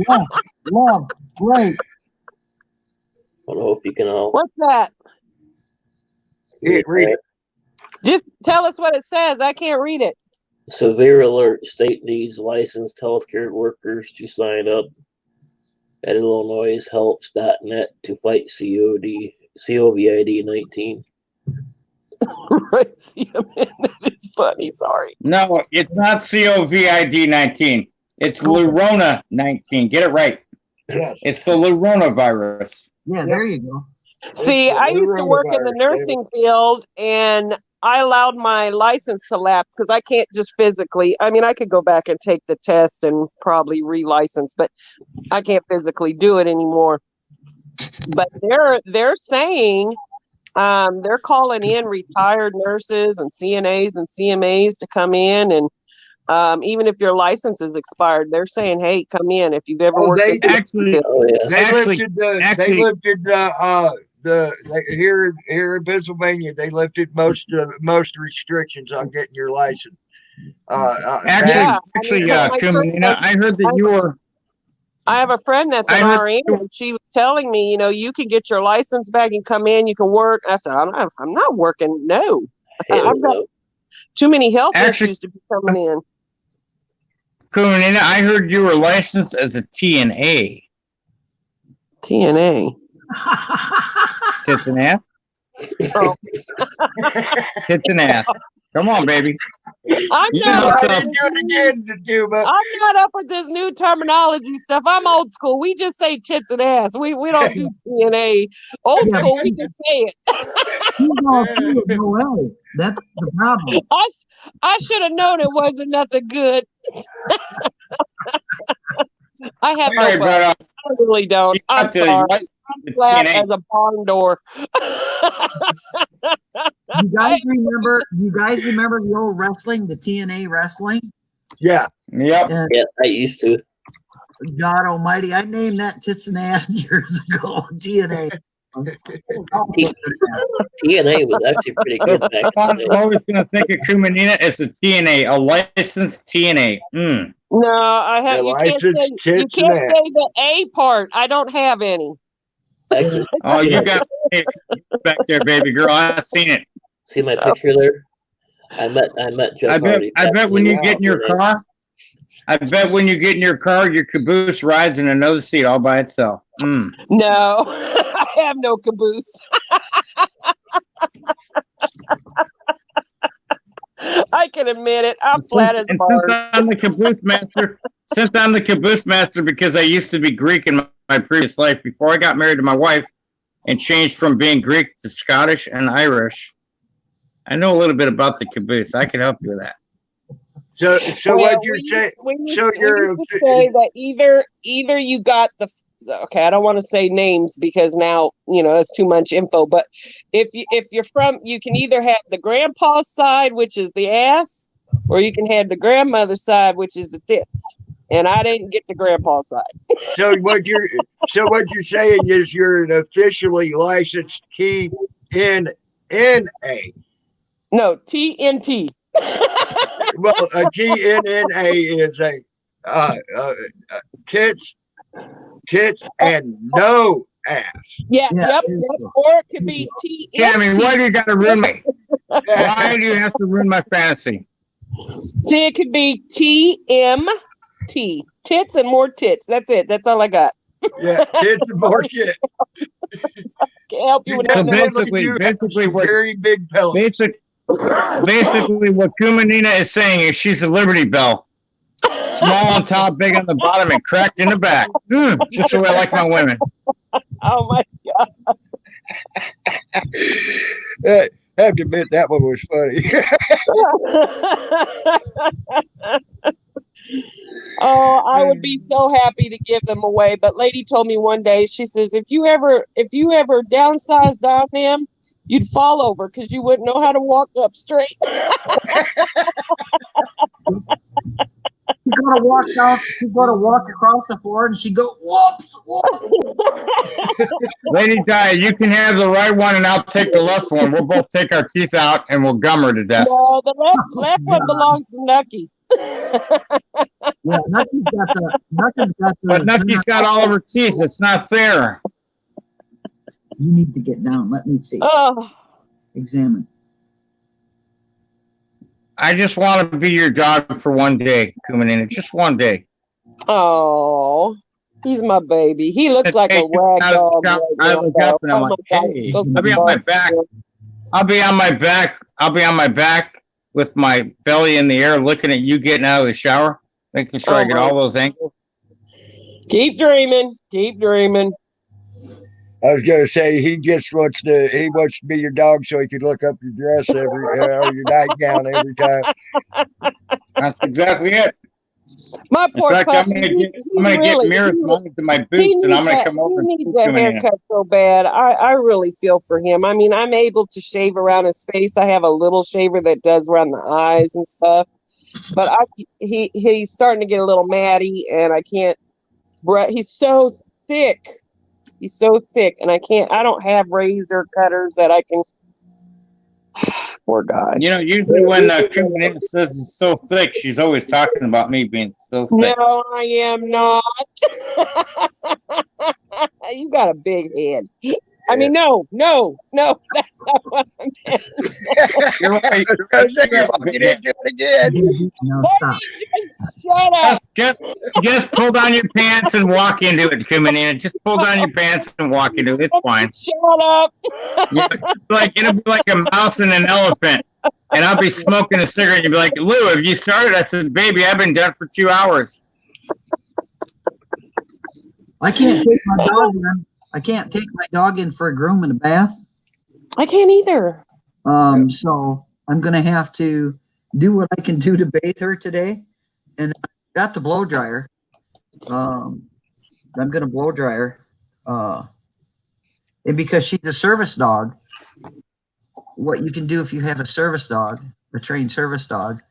Yeah. Love. Great. I don't know if you can all What's that? Read it. Just tell us what it says. I can't read it. Severe alert. State needs licensed healthcare workers to sign up at illinoishelps.net to fight COVID-19. Right, see, man, that is funny. Sorry. No, it's not COVID-19. It's Lurona 19. Get it right. Yes. It's the Lurona virus. Yeah, there you go. See, the I used to work in the coronavirus, nursing field, and I allowed my license to lapse because I can't just physically. I mean, I could go back and take the test and probably relicense, but I can't physically do it anymore. But they're saying they're calling in retired nurses and CNAs and CMAs to come in, and even if your license is expired, they're saying, "Hey, come in if you've ever worked." Actually, They Actually- lifted here in Pennsylvania. They lifted most restrictions on getting your license. Actually, Kumanina, I heard that you were. I have a friend that's an RN, and she was telling me, you can get your license back and come in. You can work. I said, I'm not working. No, I've got too many health issues to be coming in. Kumanina, I heard you were licensed as a TNA. TNA. Tits and ass. Oh. Tits and ass. Come on, baby. I'm not up with this new terminology stuff. I'm old school. We just say tits and ass. We don't do TNA. Old school, we just say it. No way. That's the problem. I should have known it wasn't nothing good. I have no fun. I really don't. I'm sorry. I'm flat as a barn door. You guys remember the old wrestling, the TNA wrestling? Yeah. Yep. Yeah, I used to. God almighty, I named that tits and ass years ago. TNA. TNA was actually pretty good back then. I'm always going to think of Kumanina as a TNA, a licensed TNA. Mm. No, I have. You can't say the A part. I don't have any. Actually, oh, you got it back there, baby girl. I've seen it. See my picture there? I met Jeff Hardy. I bet when you get in your car, your caboose rides in another seat all by itself. Mm. No, I have no caboose. I can admit it. I'm flat as a barn. Since I'm the caboose master, because I used to be Greek in my previous life before I got married to my wife and changed from being Greek to Scottish and Irish. I know a little bit about the caboose. I can help you with that. So what you're saying? So you're say that either you got the. Okay, I don't want to say names because now that's too much info. But if you're from, you can either have the grandpa's side, which is the ass, or you can have the grandmother's side, which is the tits. and I didn't get the grandpa's side. So what you're saying is you're an officially licensed TNNA. No, TNT. Well, a TNNA is a tits and no ass. Yeah, Yeah, yep, there you yep. go. Or it could be Tammy, why TNT. do you got to ruin my? Why do you have to ruin my fantasy? See, it could be TMT. Tits and more tits. That's it. That's all I got. Yeah, tits and more shit. Can't help you with So that. basically what very big pellet. basically what Kumanina is saying is she's a Liberty Bell, small on top, big on the bottom, and cracked in the back. Just the way I like my women. Oh my God. I have to admit that one was funny. Oh, I would be so happy to give them away. But lady told me one day, she says, if you ever downsized on them, you'd fall over because you wouldn't know how to walk up straight. You gotta walk down. You gotta walk across the floor, and she go whoops, whoops. Lady Di, you can have the right one, and I'll take the left one. We'll both take our teeth out, and we'll gum her to death. No, the left one belongs to Nucky. Yeah, Nucky's got the. But Nucky's got all of her teeth. It's not fair. You need to get down. Let me see. Oh, Examine. I just want to be your dog for one day, Kumanina. Just one day. oh, he's my baby. He looks like a rag dog. I look up and I'm like, hey, I'll be on my back. I'll be on my back. I'll be on my back with my belly in the air, looking at you getting out of the shower, making sure I get all those angles. Keep dreaming. Keep dreaming. I was gonna say he wants to be your dog so he could look up your dress or your nightgown every time. That's exactly it. My poor In fact, puppy. I'm gonna get mirrors mounted to my boots, and I'm gonna come over. He needs a haircut so bad. I really feel for him. I mean, I'm able to shave around his face. I have a little shaver that does around the eyes and stuff. But he's starting to get a little matty, and I can't. He's so thick. He's so thick, and I don't have razor cutters that I can. Poor guy. You know, usually when Kumanina says it's so thick, she's always talking about me being so thick. No, I am not. You got a big head. I mean, no, that's not what I meant. You're right. You're walking into it again. No, stop. Shut up. Just pull down your pants and walk into it, Kumanina. Just pull down your pants and walk into it. It's fine. Shut up. It'll be like a mouse and an elephant. And I'll be smoking a cigarette and you'll be like, Lou, have you started? I said, baby, I've been done for 2 hours. I can't take my dog in. I can't take my dog in for a groom and a bath. I can't either. So I'm gonna have to do what I can do to bathe her today. And I got the blow dryer. I'm gonna blow dry her. And because she's a service dog, what you can do if you have a service dog, a trained service dog,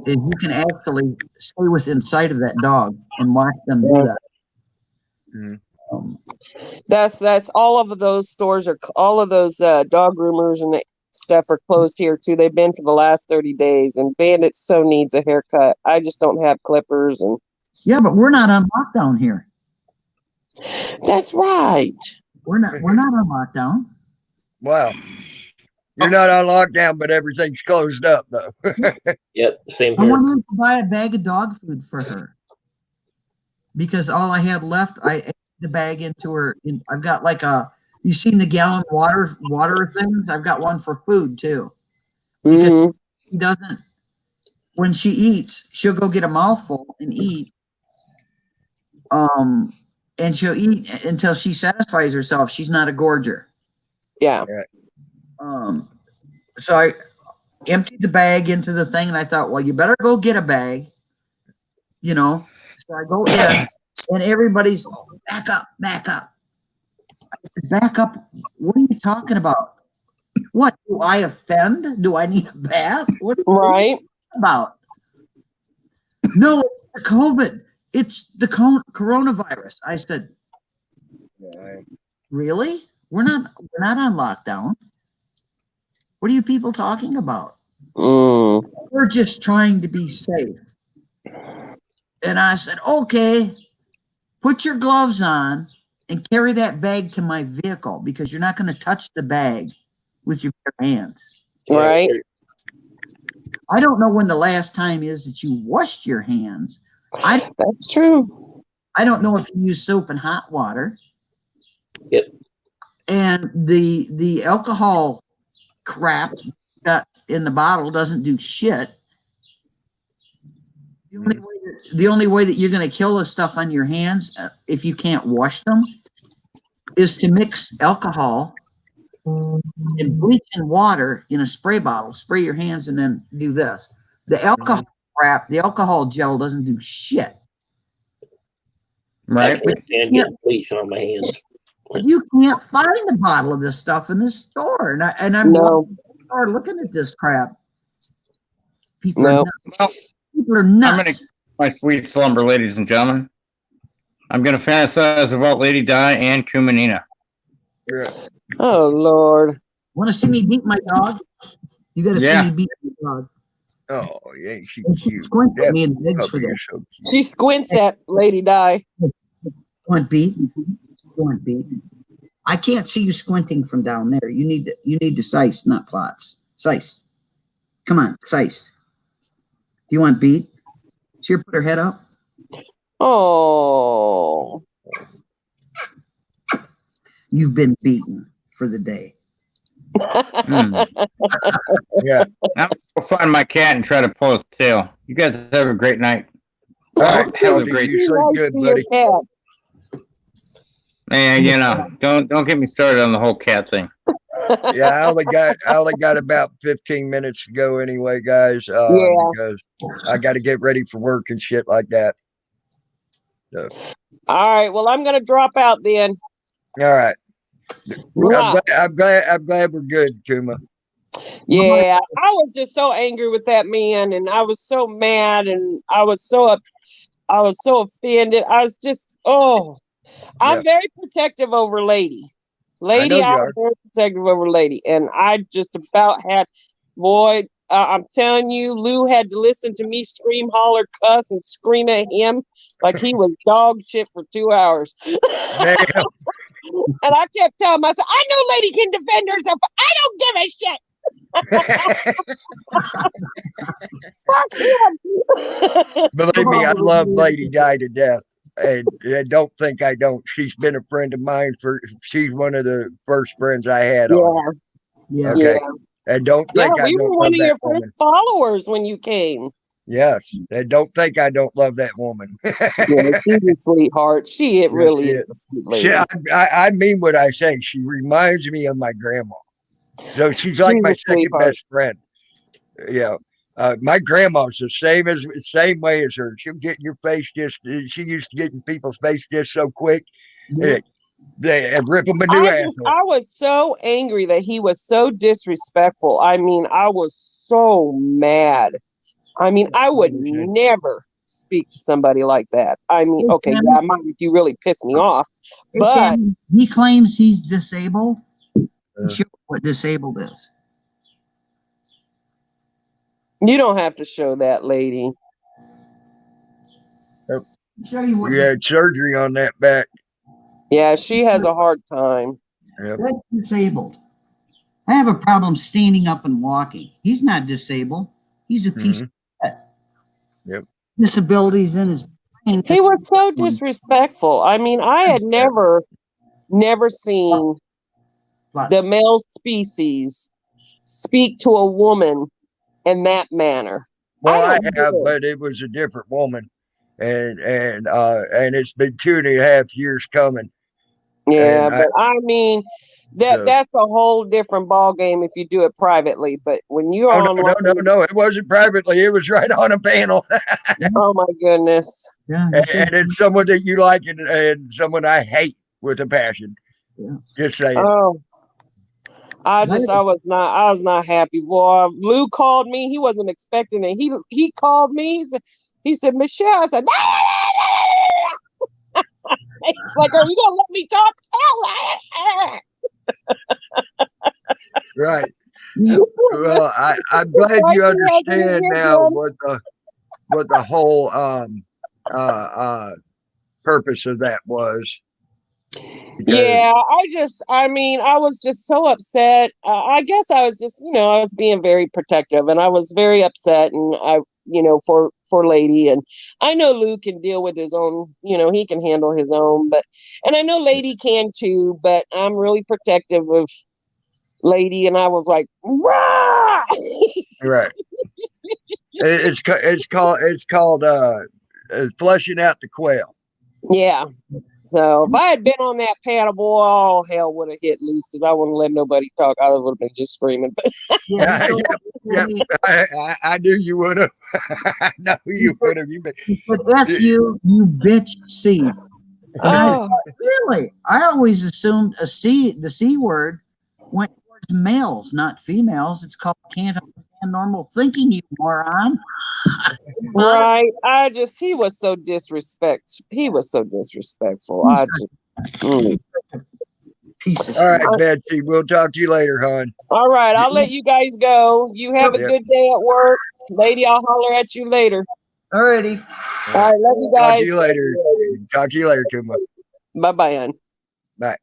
is you can actually stay within sight of that dog and watch them do that. Mm. That's all of those stores are all of those dog groomers and stuff are closed here too. They've been for the last 30 days, and Bandit so needs a haircut. I just don't have clippers. And yeah, but we're not on lockdown here. That's right. We're not on lockdown. Wow. You're not on lockdown, but everything's closed up though. Yep, same I here. went in to buy a bag of dog food for her because all I had left, I ate the bag into her. I've got like you seen the gallon water things? I've got one for food too. Because she doesn't, when she eats, she'll go get a mouthful and eat. And she'll eat until she satisfies herself. She's not a gorger. Yeah. So I emptied the bag into the thing, and I thought, well, you better go get a bag, you know. So I go in, and everybody's back up. I said, back up? What are you talking about? What, do I offend? Do I need a bath? What are you Right. about? No, COVID. It's the coronavirus. I said, really? We're not on lockdown. What are you people talking about? We're just trying to be safe. And I said, okay, put your gloves on and carry that bag to my vehicle because you're not going to touch the bag with your bare hands. Right. I don't know when the last time is that you washed your hands. That's true. I don't know if you use soap and hot water. Yep. And the alcohol crap got in the bottle doesn't do shit. The only way that you're going to kill the stuff on your hands, if you can't wash them, is to mix alcohol and bleach and water in a spray bottle. Spray your hands and then do this. The alcohol crap, the alcohol gel doesn't do shit. I Right? can't stand getting bleach on my hands. You can't find a bottle of this stuff in the store, and I'm looking at this crap. People are nuts. People are nuts. My sweet slumber, ladies and gentlemen. I'm going to fantasize about Lady Di and Kumanina. Oh, Lord. Want to see me beat my dog? You got to see me beat my dog. Oh, yeah, she's And she cute. squints at That me and begs for puppy this. is so cute. She squints at Lady Di. Go on, beat. Go on, beat. I can't see you squinting from down there. You need to size, not plots. Size. Come on, size. Do you want beat? See her put her head up? Oh. You've been beaten for the day. Yeah. I'm going to find my cat and try to pull his tail. You guys have a great night. All right, Have a Shelby, great you sleep good, buddy. Man, you know, don't get me started on the whole cat thing. Yeah, I only got about 15 minutes to go anyway, guys. Because I got to get ready for work and shit like that. So. All right. Well, I'm going to drop out then. All right. I'm glad we're good, Kuma. Yeah, I was just so angry with that man, and I was so mad, and I was so offended. I was just, I'm very protective over Lady. I know you I'm are. very protective over Lady, and I just about had, boy, I'm telling you, Lou had to listen to me scream, holler, cuss, and scream at him like he was dog shit for 2 hours. Damn. And I kept telling myself, I know Lady can defend herself, but I don't give a shit. Fuck him. Believe me, I love Lady Di to death. And don't think I don't. She's been a friend of mine she's one of the first friends I had on. Yeah. Okay. And don't think I we don't were one love of that your woman. first followers when you came. Yes. And don't think I don't love that woman. Yeah, she's a sweetheart. She really is a sweet lady. I mean what I say. She reminds me of my grandma. So she's like my second best friend. Yeah. My grandma's the same way as her. She'll get in your face she used to get in people's face just so quick. Yeah. And rip them a new asshole. I was so angry that he was so disrespectful. I mean, I was so mad. I mean, I would never speak to somebody like that. I mean, okay, yeah, I might if you really piss me off. But he claims he's disabled. Show what disabled is. You don't have to show that, lady. You had surgery on that back. Yeah, she has a hard time. Yep. That's disabled. I have a problem standing up and walking. He's not disabled. He's a piece of shit. Yep. Disabilities in his brain. He was so disrespectful. I mean, I had never seen the male species speak to a woman in that manner. Well, I have, but it was a different woman, and it's been 2.5 years coming. Yeah, but I mean, that's a whole different ball game if you do it privately. But when you're online, no, it wasn't privately. It was right on a panel. Oh my goodness! Yeah, and it's someone that you like and someone I hate with a passion. Yeah. Just saying. Oh, I was not happy. Boy, Lou called me. He wasn't expecting it. He called me. He said, He said, Michelle. I said, it's like, are you gonna let me talk? Right. Well, I'm glad you understand now what the whole purpose of that was. Yeah, I mean, I was just so upset. I guess I was just, I was being very protective, and I was very upset, and for Lady, and I know Lou can deal with his own, he can handle his own, and I know Lady can too, but I'm really protective of Lady, and I was like, rah! Right. It's called flushing out the quail. Yeah. So if I had been on that paddle, boy, all hell would have hit loose because I wouldn't let nobody talk. I would have been just screaming. Yeah, Yep. I knew you would have. I know you would have. but F you bitch C. And I Oh, thought, really? I always assumed the C word went towards males, not females. It's called can't understand normal thinking, you moron. right. He was so disrespectful. He was so disrespectful. Piece of All shit. right, Betsy. We'll talk to you later, hon. All right. I'll let you guys go. You have a Yep. good day at work. Lady, I'll holler at you later. Alrighty. All right. Love you Talk guys. to you later. Talk to you later, Kuma. Bye-bye, hon. Bye.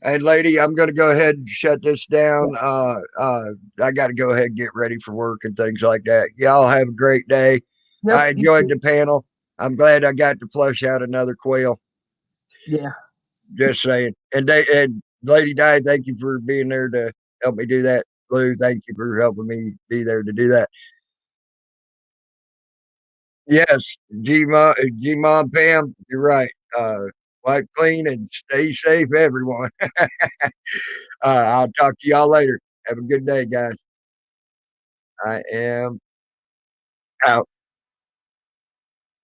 And lady, I'm going to go ahead and shut this down. I got to go ahead and get ready for work and things like that. Y'all have a great day. Yep. I enjoyed the panel. I'm glad I got to flush out another quail. Yeah. Just saying. And Lady Di, thank you for being there to help me do that. Lou, thank you for helping me be there to do that. Yes, G-Mom, Pam, you're right. Wipe clean and stay safe, everyone. I'll talk to y'all later. Have a good day, guys. I am out.